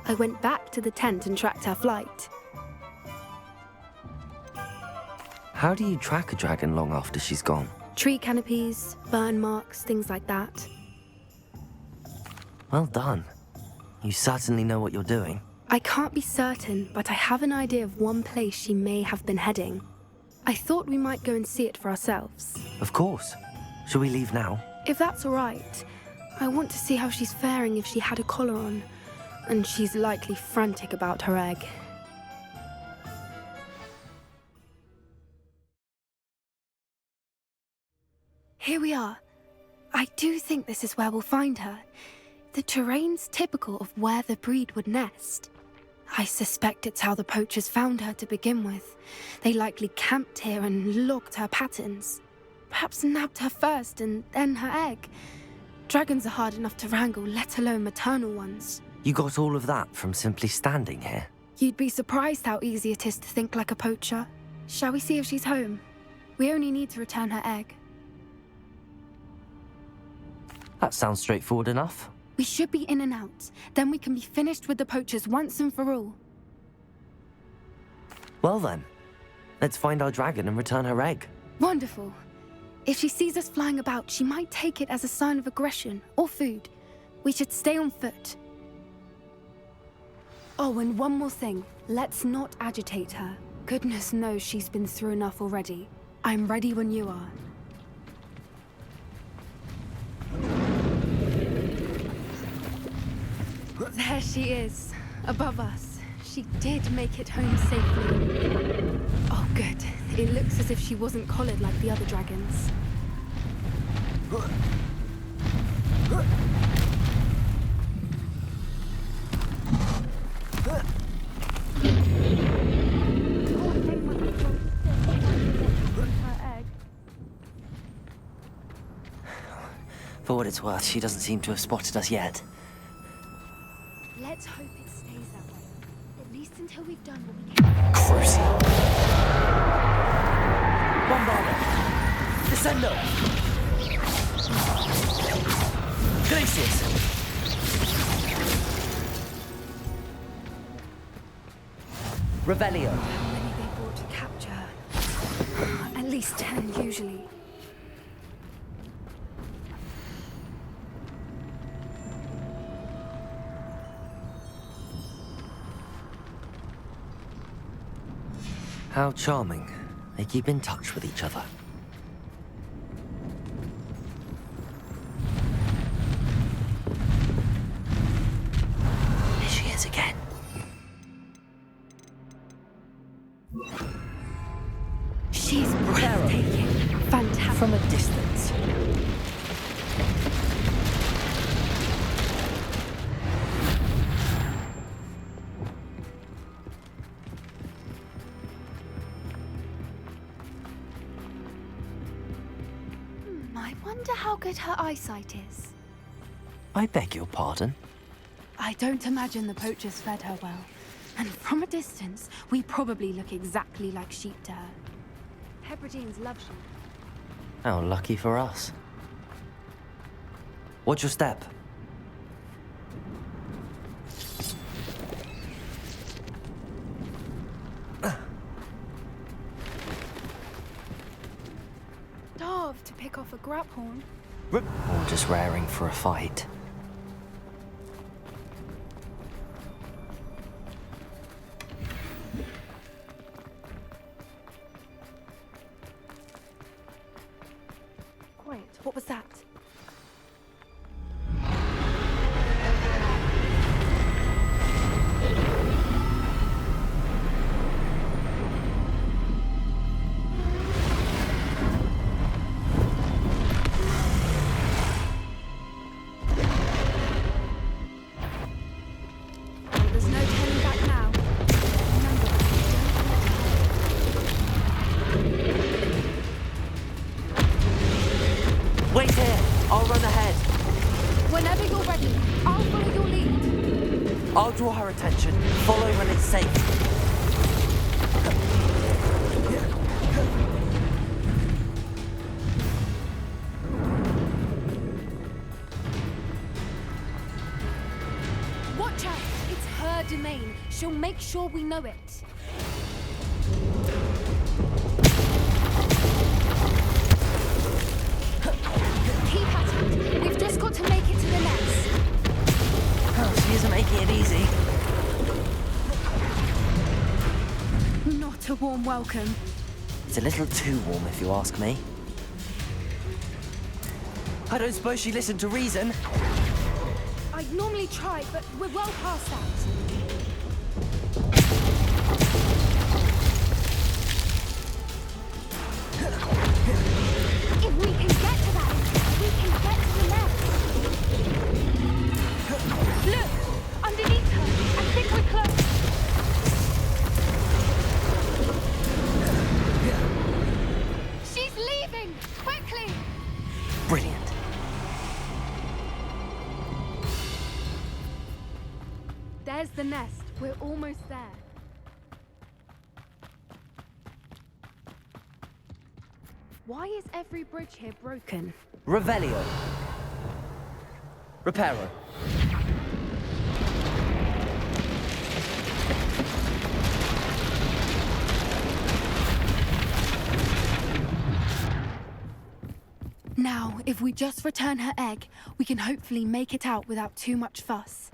I went back to the tent and tracked her flight. How do you track a dragon long after she's gone? Tree canopies, burn marks, things like that. Well done. You certainly know what you're doing. I can't be certain, but I have an idea of one place she may have been heading. I thought we might go and see it for ourselves. Of course. Shall we leave now? If that's all right. I want to see how she's faring if she had a collar on. And she's likely frantic about her egg. Here we are. I do think this is where we'll find her. The terrain's typical of where the breed would nest. I suspect it's how the poachers found her to begin with. They likely camped here and logged her patterns. Perhaps nabbed her first and then her egg. Dragons are hard enough to wrangle, let alone maternal ones. You got all of that from simply standing here? You'd be surprised how easy it is to think like a poacher. Shall we see if she's home? We only need to return her egg. That sounds straightforward enough. We should be in and out. Then we can be finished with the poachers once and for all. Well then, let's find our dragon and return her egg. Wonderful. If she sees us flying about, she might take it as a sign of aggression or food. We should stay on foot. Oh, and one more thing. Let's not agitate her. Goodness knows she's been through enough already. I'm ready when you are. There she is, above us. She did make it home safely. Oh, good. It looks as if she wasn't collared like the other dragons. For what it's worth, she doesn't seem to have spotted us yet. Let's hope it stays that way. At least until we've done what we can. Crucial. Bombarda! Descendo! Glacius! Revelio! How many they brought to capture her? At least 10, usually. How charming. They keep in touch with each other. Here she is again. She's breathtaking. Fantastic. From a distance. I wonder how good her eyesight is. I beg your pardon? I don't imagine the poachers fed her well. And from a distance, we probably look exactly like sheep to her. Hebrideans love sheep. How lucky for us. Watch your step. Starved to pick off a graphorn. Or just raring for a fight. Quiet, what was that? There's no turning back now. Wait here! I'll run ahead. Whenever you're ready, I'll follow your lead. I'll draw her attention. Follow when it's safe. Watch out! It's her domain. She'll make sure we know it. Keep at it. We've just got to make it to the nest. Oh, she isn't making it easy. Not a warm welcome. It's a little too warm, if you ask me. I don't suppose she listened to reason. I'd normally try, but we're well past that. If we can get to that, we can get to the nest. Look! Underneath her! I think we're close! She's leaving! Quickly! Brilliant. There's the nest. We're almost there. Why is every bridge here broken? Revelio. Reparo. Now, if we just return her egg, we can hopefully make it out without too much fuss.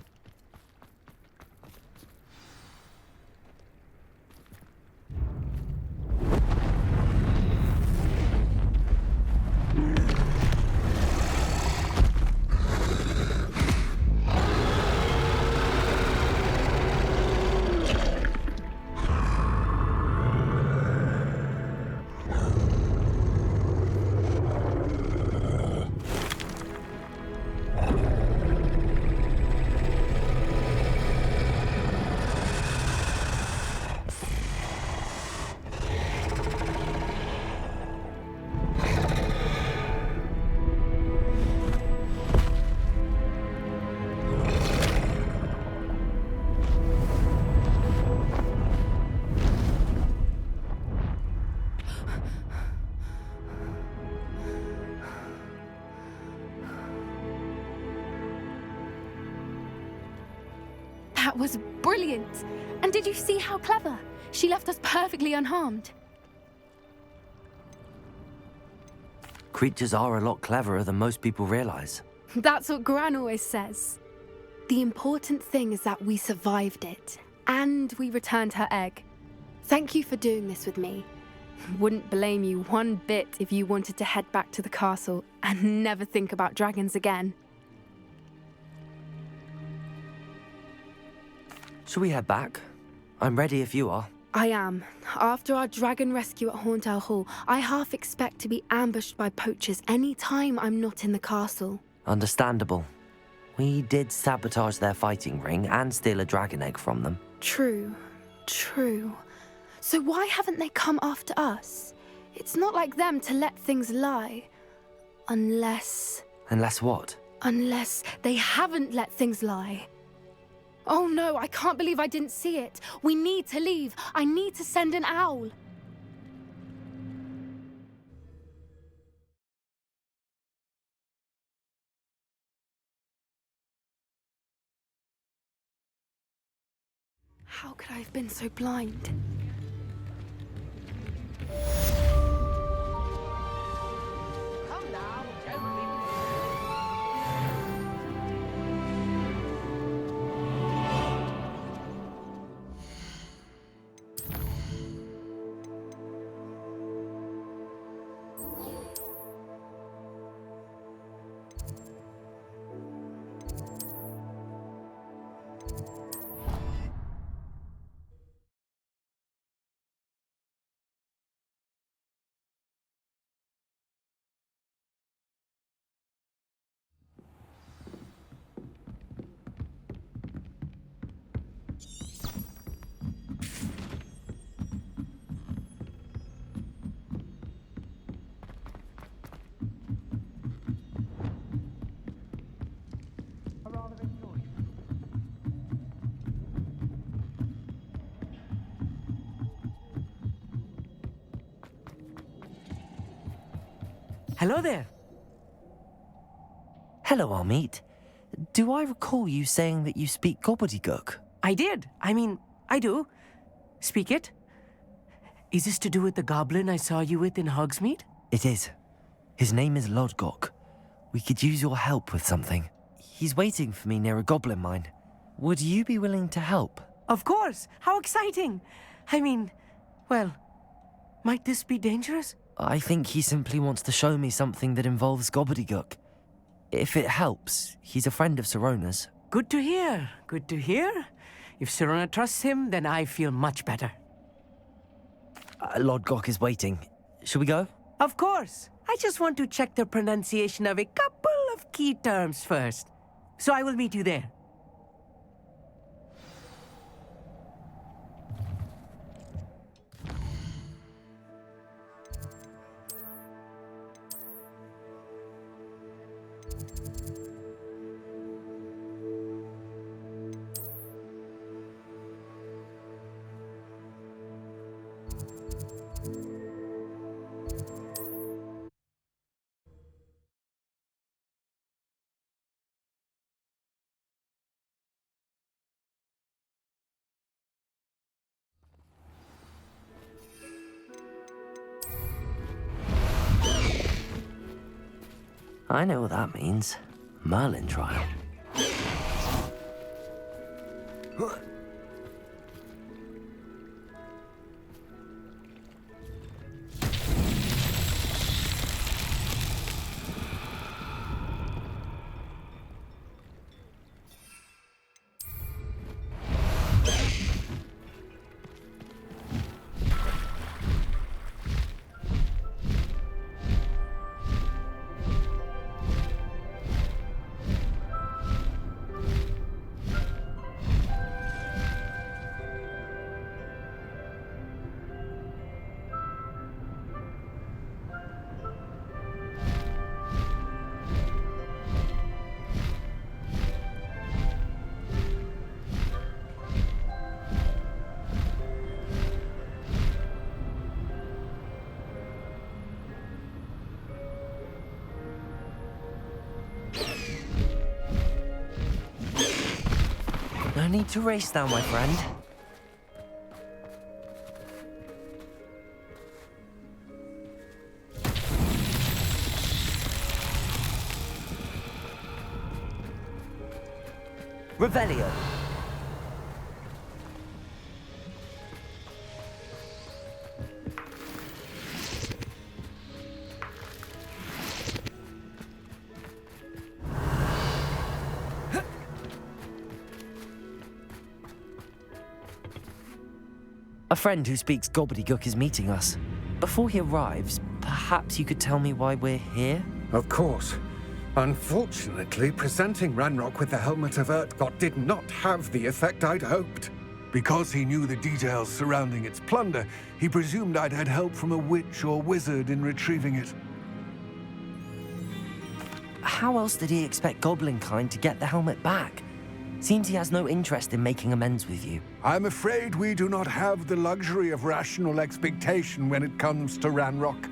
That was brilliant! And did you see how clever? She left us perfectly unharmed. Creatures are a lot cleverer than most people realize. That's what Gran always says. The important thing is that we survived it, and we returned her egg. Thank you for doing this with me. Wouldn't blame you one bit if you wanted to head back to the castle and never think about dragons again. Shall we head back? I'm ready if you are. I am. After our dragon rescue at Hauntowl Hall, I half expect to be ambushed by poachers any time I'm not in the castle. Understandable. We did sabotage their fighting ring and steal a dragon egg from them. True. So why haven't they come after us? It's not like them to let things lie. Unless what? Unless they haven't let things lie. Oh no, I can't believe I didn't see it. We need to leave. I need to send an owl. How could I have been so blind? Hello there. Hello, Amit. Do I recall you saying that you speak Gobbledegook? I did. I do. Speak it. Is this to do with the goblin I saw you with in Hogsmeade? It is. His name is Lodgok. We could use your help with something. He's waiting for me near a goblin mine. Would you be willing to help? Of course. How exciting. Well, might this be dangerous? I think he simply wants to show me something that involves Gobbledegook. If it helps, he's a friend of Sirona's. Good to hear. Good to hear. If Sirona trusts him, then I feel much better. Lodgok is waiting. Shall we go? Of course. I just want to check the pronunciation of a couple of key terms first. So I will meet you there. I know what that means. Merlin trial. No need to race now, my friend. Revelio. A friend who speaks gobbledygook is meeting us. Before he arrives, perhaps you could tell me why we're here? Of course. Unfortunately, presenting Ranrock with the Helmet of Urtkot did not have the effect I'd hoped. Because he knew the details surrounding its plunder, he presumed I'd had help from a witch or wizard in retrieving it. How else did he expect Goblinkind to get the helmet back? Seems he has no interest in making amends with you. I'm afraid we do not have the luxury of rational expectation when it comes to Ranrock.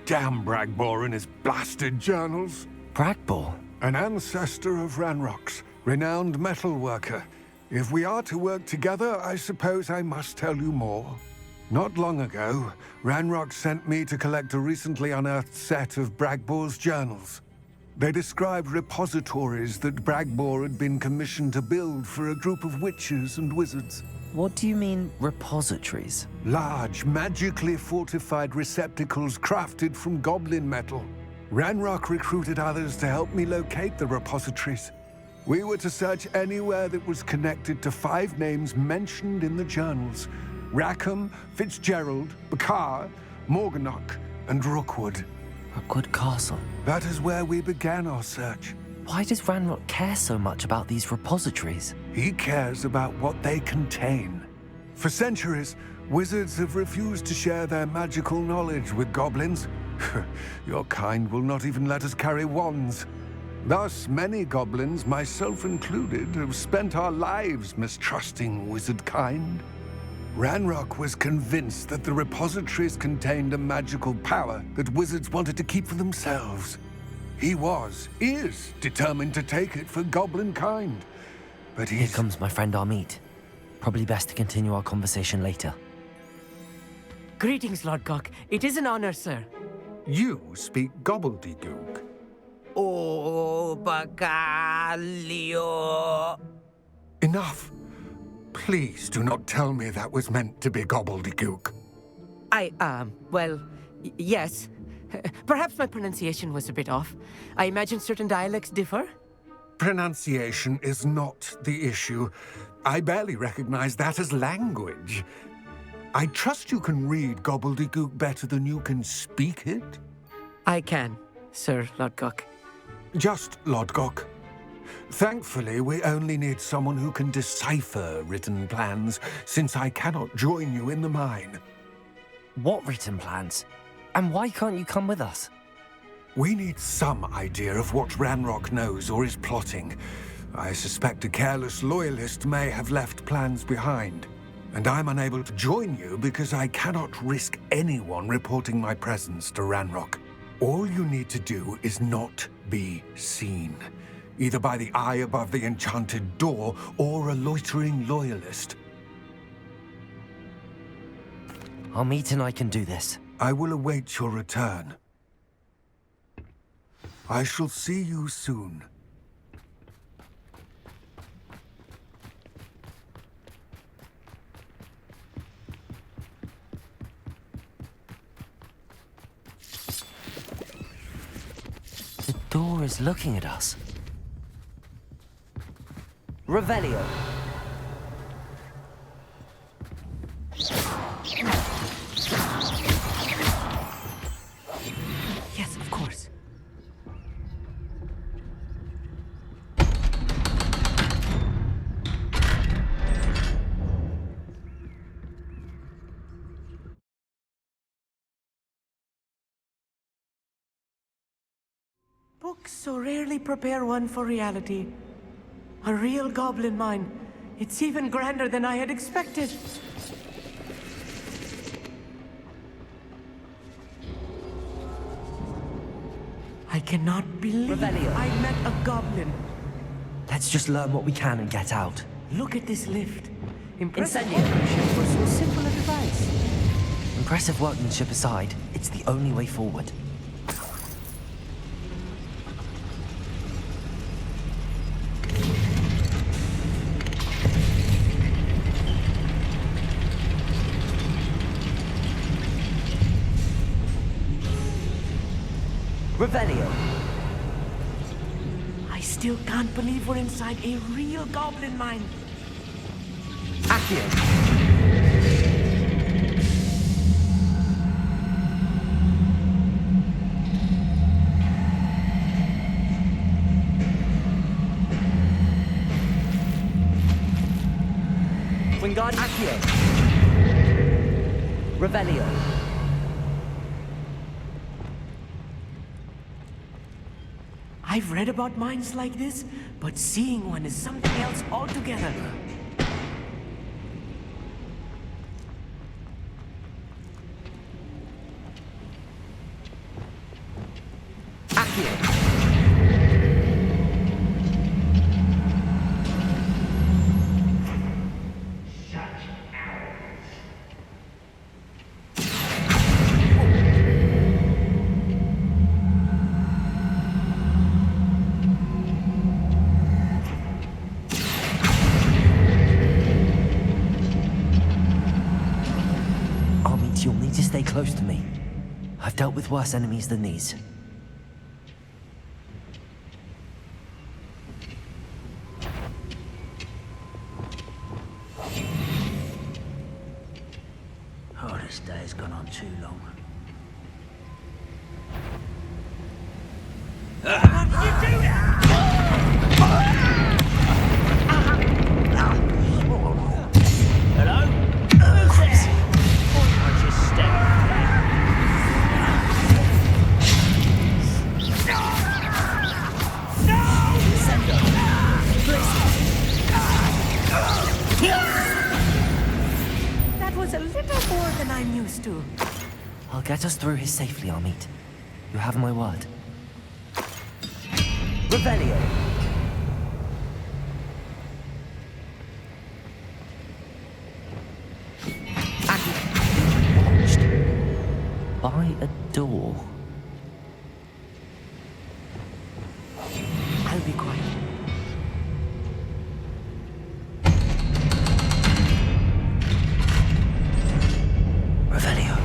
Damn Bragbor and his blasted journals. Bragbor? An ancestor of Ranrock's, renowned metalworker. If we are to work together, I suppose I must tell you more. Not long ago, Ranrock sent me to collect a recently unearthed set of Bragbor's journals. They described repositories that Bragbor had been commissioned to build for a group of witches and wizards. What do you mean, repositories? Large, magically fortified receptacles crafted from goblin metal. Ranrock recruited others to help me locate the repositories. We were to search anywhere that was connected to 5 names mentioned in the journals: Rackham, Fitzgerald, Bakar, Morganach, and Rookwood. Rookwood Castle? That is where we began our search. Why does Ranrock care so much about these repositories? He cares about what they contain. For centuries, wizards have refused to share their magical knowledge with goblins. Your kind will not even let us carry wands. Thus, many goblins, myself included, have spent our lives mistrusting wizard kind. Ranrock was convinced that the repositories contained a magical power that wizards wanted to keep for themselves. He is determined to take it for goblin kind. But Here comes my friend Amit. Probably best to continue our conversation later. Greetings, Lord Gok. It is an honor, sir. You speak gobbledygook. Oh, Bacalio. Enough. Please do not tell me that was meant to be gobbledygook. Yes. Perhaps my pronunciation was a bit off. I imagine certain dialects differ. Pronunciation is not the issue. I barely recognize that as language. I trust you can read gobbledygook better than you can speak it? I can, Sir Lodgok. Just Lodgok. Thankfully, we only need someone who can decipher written plans, since I cannot join you in the mine. What written plans? And why can't you come with us? We need some idea of what Ranrock knows or is plotting. I suspect a careless loyalist may have left plans behind. And I'm unable to join you because I cannot risk anyone reporting my presence to Ranrock. All you need to do is not be seen, either by the eye above the enchanted door or a loitering loyalist. Amit and I can do this. I will await your return. I shall see you soon. The door is looking at us. Revelio. Yes, of course. Books so rarely prepare one for reality. A real goblin mine. It's even grander than I had expected. I cannot believe Revelio. I met a goblin. Let's just learn what we can and get out. Look at this lift. Impressive Incendio. workmanship for so simple a device. Impressive workmanship aside, it's the only way forward. Revelio. I still can't believe we're inside a real goblin mine. Accio. Wingardium Accio. Revelio. I've read about minds like this, but seeing one is something else altogether. You'll need to stay close to me. I've dealt with worse enemies than these. Oh, this day's gone on too long. How did you do that? Hello? Who's there? I just stepped back. No! Send her. That was a little more than I'm used to. I'll get us through here safely, Amit. You have my word. Revelio. Watched by a door. I'll be quiet. Revelio.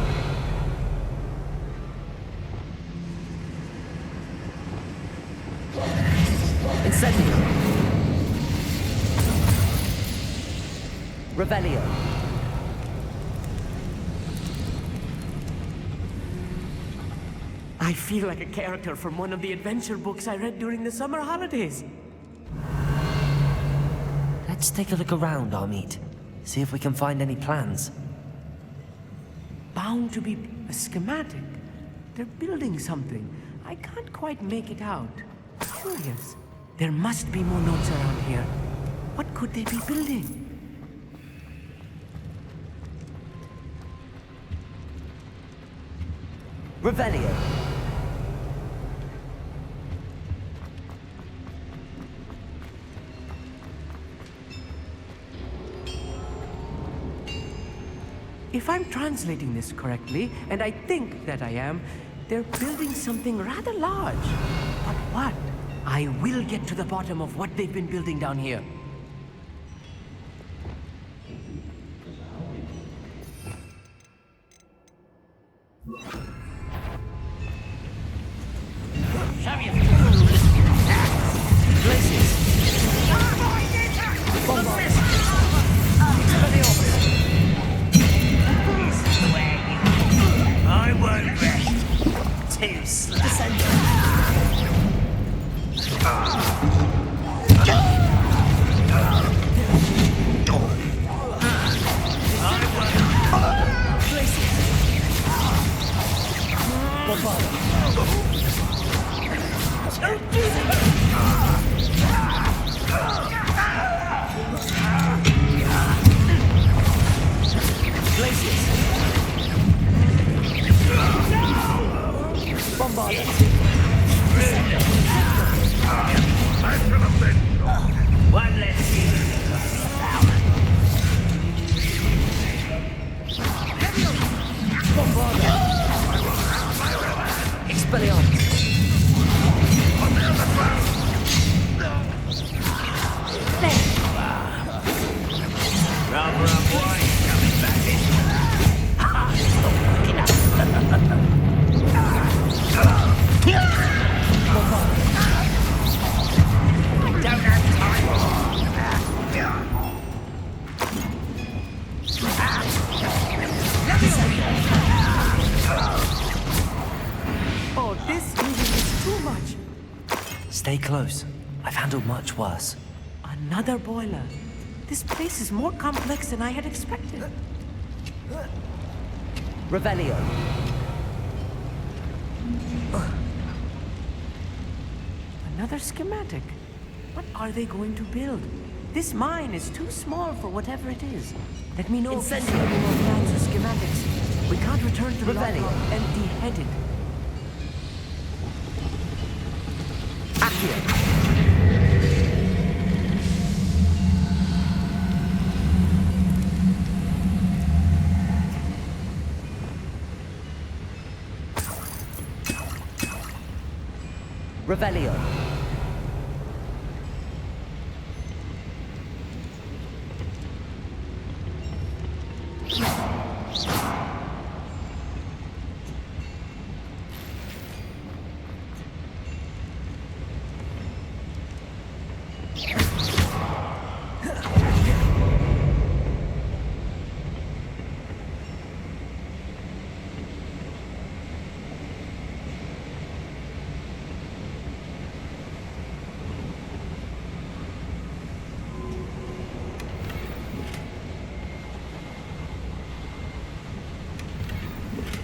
Incendio. Revelio. I feel like a character from one of the adventure books I read during the summer holidays. Let's take a look around, Amit. See if we can find any plans. Bound to be a schematic. They're building something. I can't quite make it out. Curious. There must be more notes around here. What could they be building? Revelio. If I'm translating this correctly, and I think that I am, they're building something rather large. But what? I will get to the bottom of what they've been building down here. I won't rest. Too slow. One less Expelliarmus. Rather unwise coming back this don't have time. Oh, this even is too much. Stay close. I've handled much worse. Another boiler. This place is more complex than I had expected. Revelio. Another schematic. What are they going to build? This mine is too small for whatever it is. Let me know if you see any more plans or schematics. We can't return to Revelio. empty-headed. Accio. Revelio.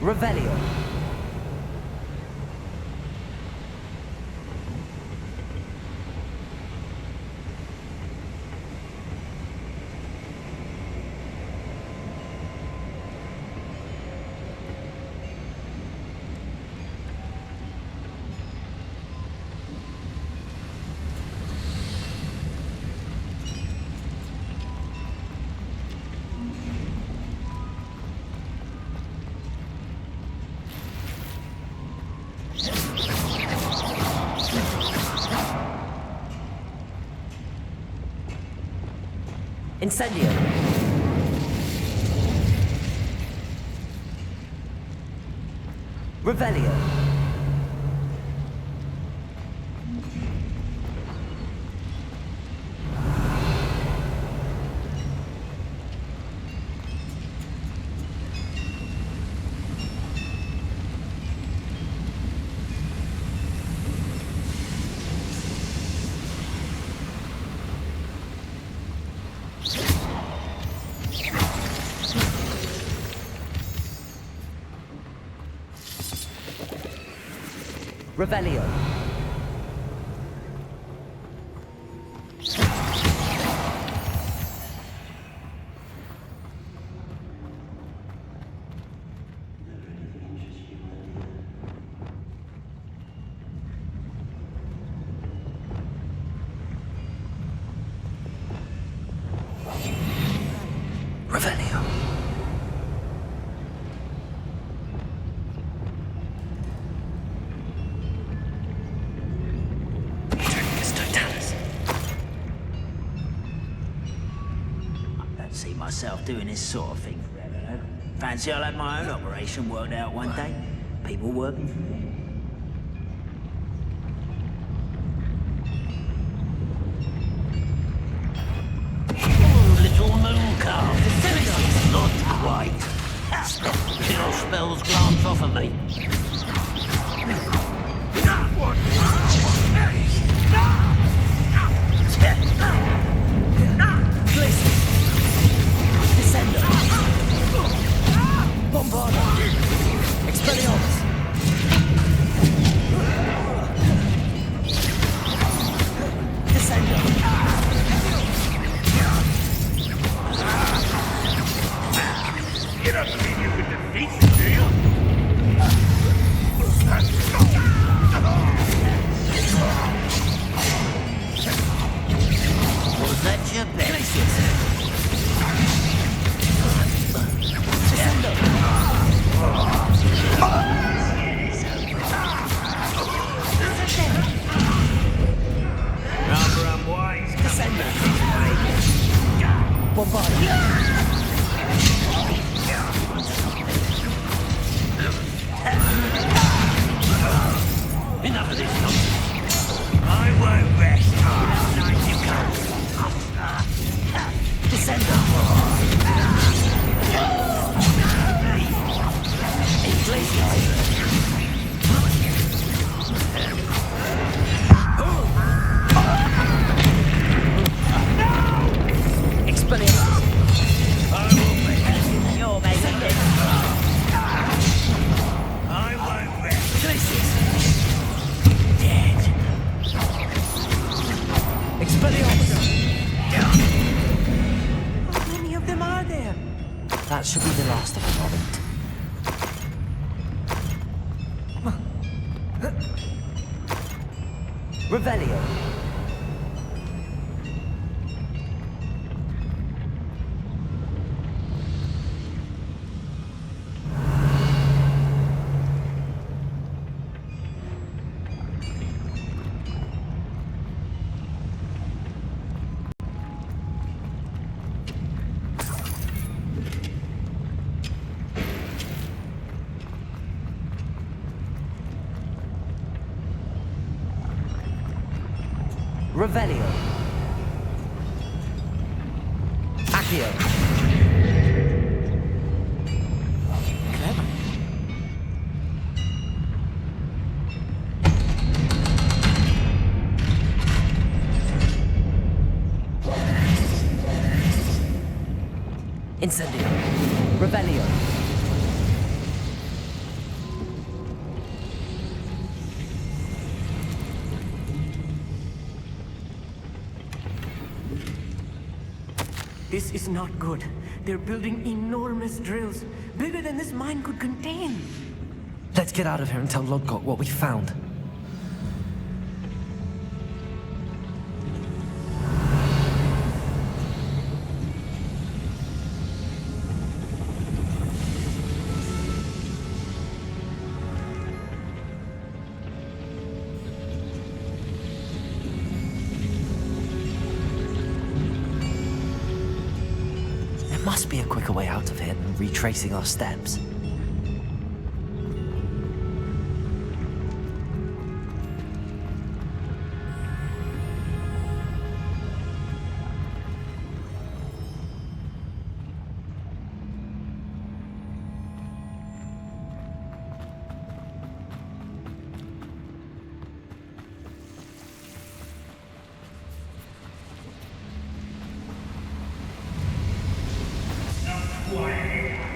Revelio. Incendio. Revelio. Revelio. Revelio. Myself doing this sort of thing forever, though. Fancy I'll have my own operation worked out one day. People working for me. Little moon calf. Not quite. Kill spells glance off of me. Bombarda! Expelliarmus! Descendo! You don't mean you can defeat me, do you? Revelio. Revelio. Accio. Clever. Incendio. Revelio. This is not good. They're building enormous drills, bigger than this mine could contain. Let's get out of here and tell Lodgok what we found. There must be a quicker way out of here than retracing our steps.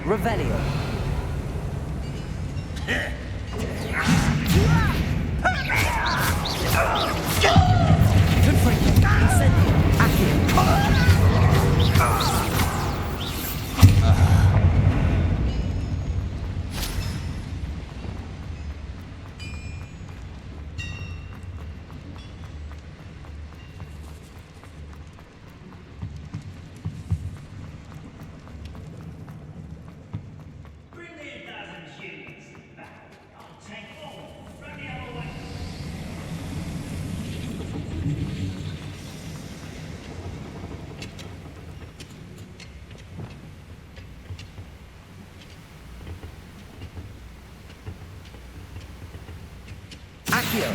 Revelio. Confringo. Incendio. Accio.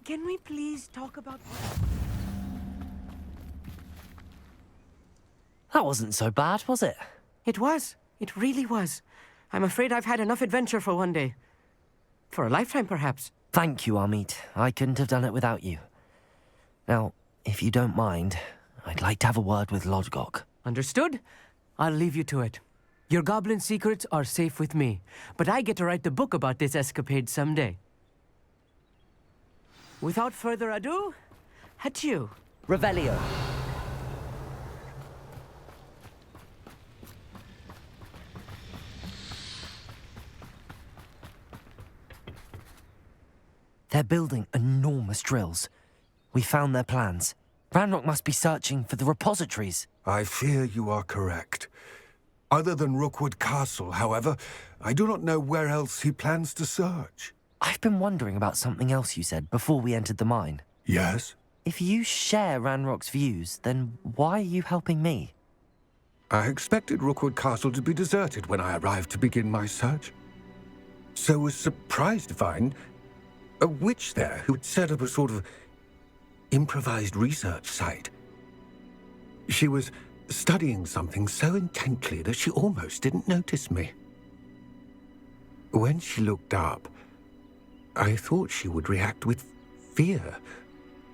Can we please talk about... That wasn't so bad, was it? It was. It really was. I'm afraid I've had enough adventure for one day. For a lifetime, perhaps. Thank you, Amit. I couldn't have done it without you. Now, if you don't mind, I'd like to have a word with Lodgok. Understood? I'll leave you to it. Your goblin secrets are safe with me, but I get to write the book about this escapade someday. Without further ado, adieu. Revelio. They're building enormous drills. We found their plans. Ranrock must be searching for the repositories. I fear you are correct. Other than Rookwood Castle, however, I do not know where else he plans to search. I've been wondering about something else you said before we entered the mine. Yes? If you share Ranrock's views, then why are you helping me? I expected Rookwood Castle to be deserted when I arrived to begin my search. so was surprised to find a witch there who had set up a sort of improvised research site. She was studying something so intently that she almost didn't notice me. When she looked up, I thought she would react with fear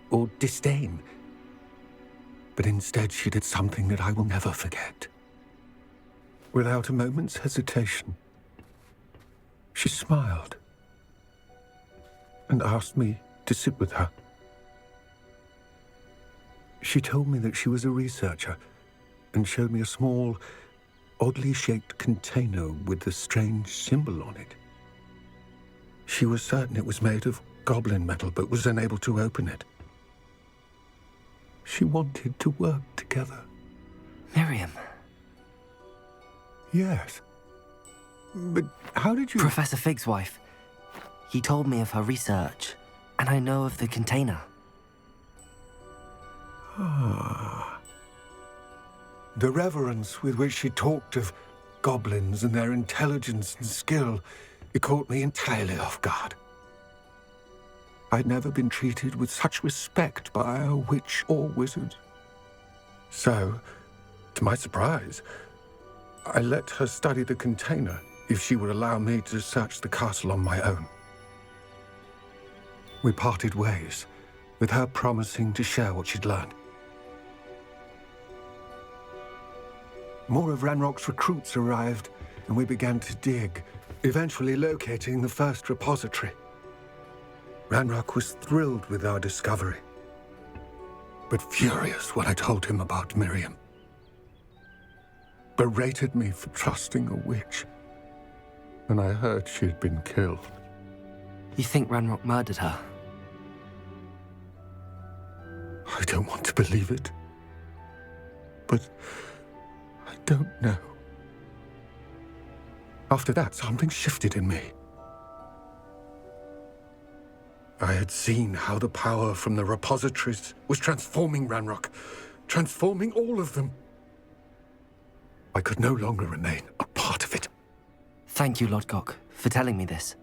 or disdain. But instead she did something that I will never forget. Without a moment's hesitation, she smiled and asked me to sit with her. She told me that she was a researcher and showed me a small, oddly shaped container with a strange symbol on it. She was certain it was made of goblin metal, but was unable to open it. She wanted to work together. Miriam. Yes. But how did you... Professor Fig's wife. He told me of her research, and I know of the container. Ah. The reverence with which she talked of goblins and their intelligence and skill, it caught me entirely off guard. I'd never been treated with such respect by a witch or wizard. So, to my surprise, I let her study the container if she would allow me to search the castle on my own. We parted ways, with her promising to share what she'd learned. More of Ranrock's recruits arrived, and we began to dig, eventually locating the first repository. Ranrock was thrilled with our discovery, but furious when I told him about Miriam. Berated me for trusting a witch, and I heard she had been killed. You think Ranrock murdered her? I don't want to believe it, but I don't know. After that, something shifted in me. I had seen how the power from the repositories was transforming Ranrock, transforming all of them. I could no longer remain a part of it. Thank you, Lodgok, for telling me this.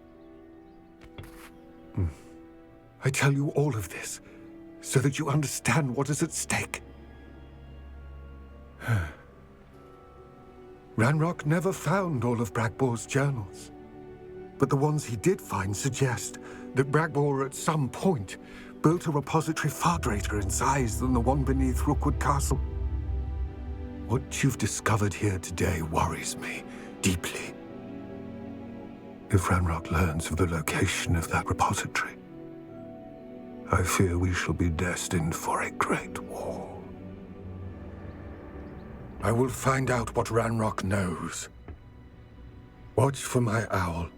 I tell you all of this so that you understand what is at stake. Ranrock never found all of Bragbor's journals, but the ones he did find suggest that Bragbor at some point built a repository far greater in size than the one beneath Rookwood Castle. What you've discovered here today worries me deeply. If Ranrock learns of the location of that repository, I fear we shall be destined for a great war. I will find out what Ranrock knows. Watch for my owl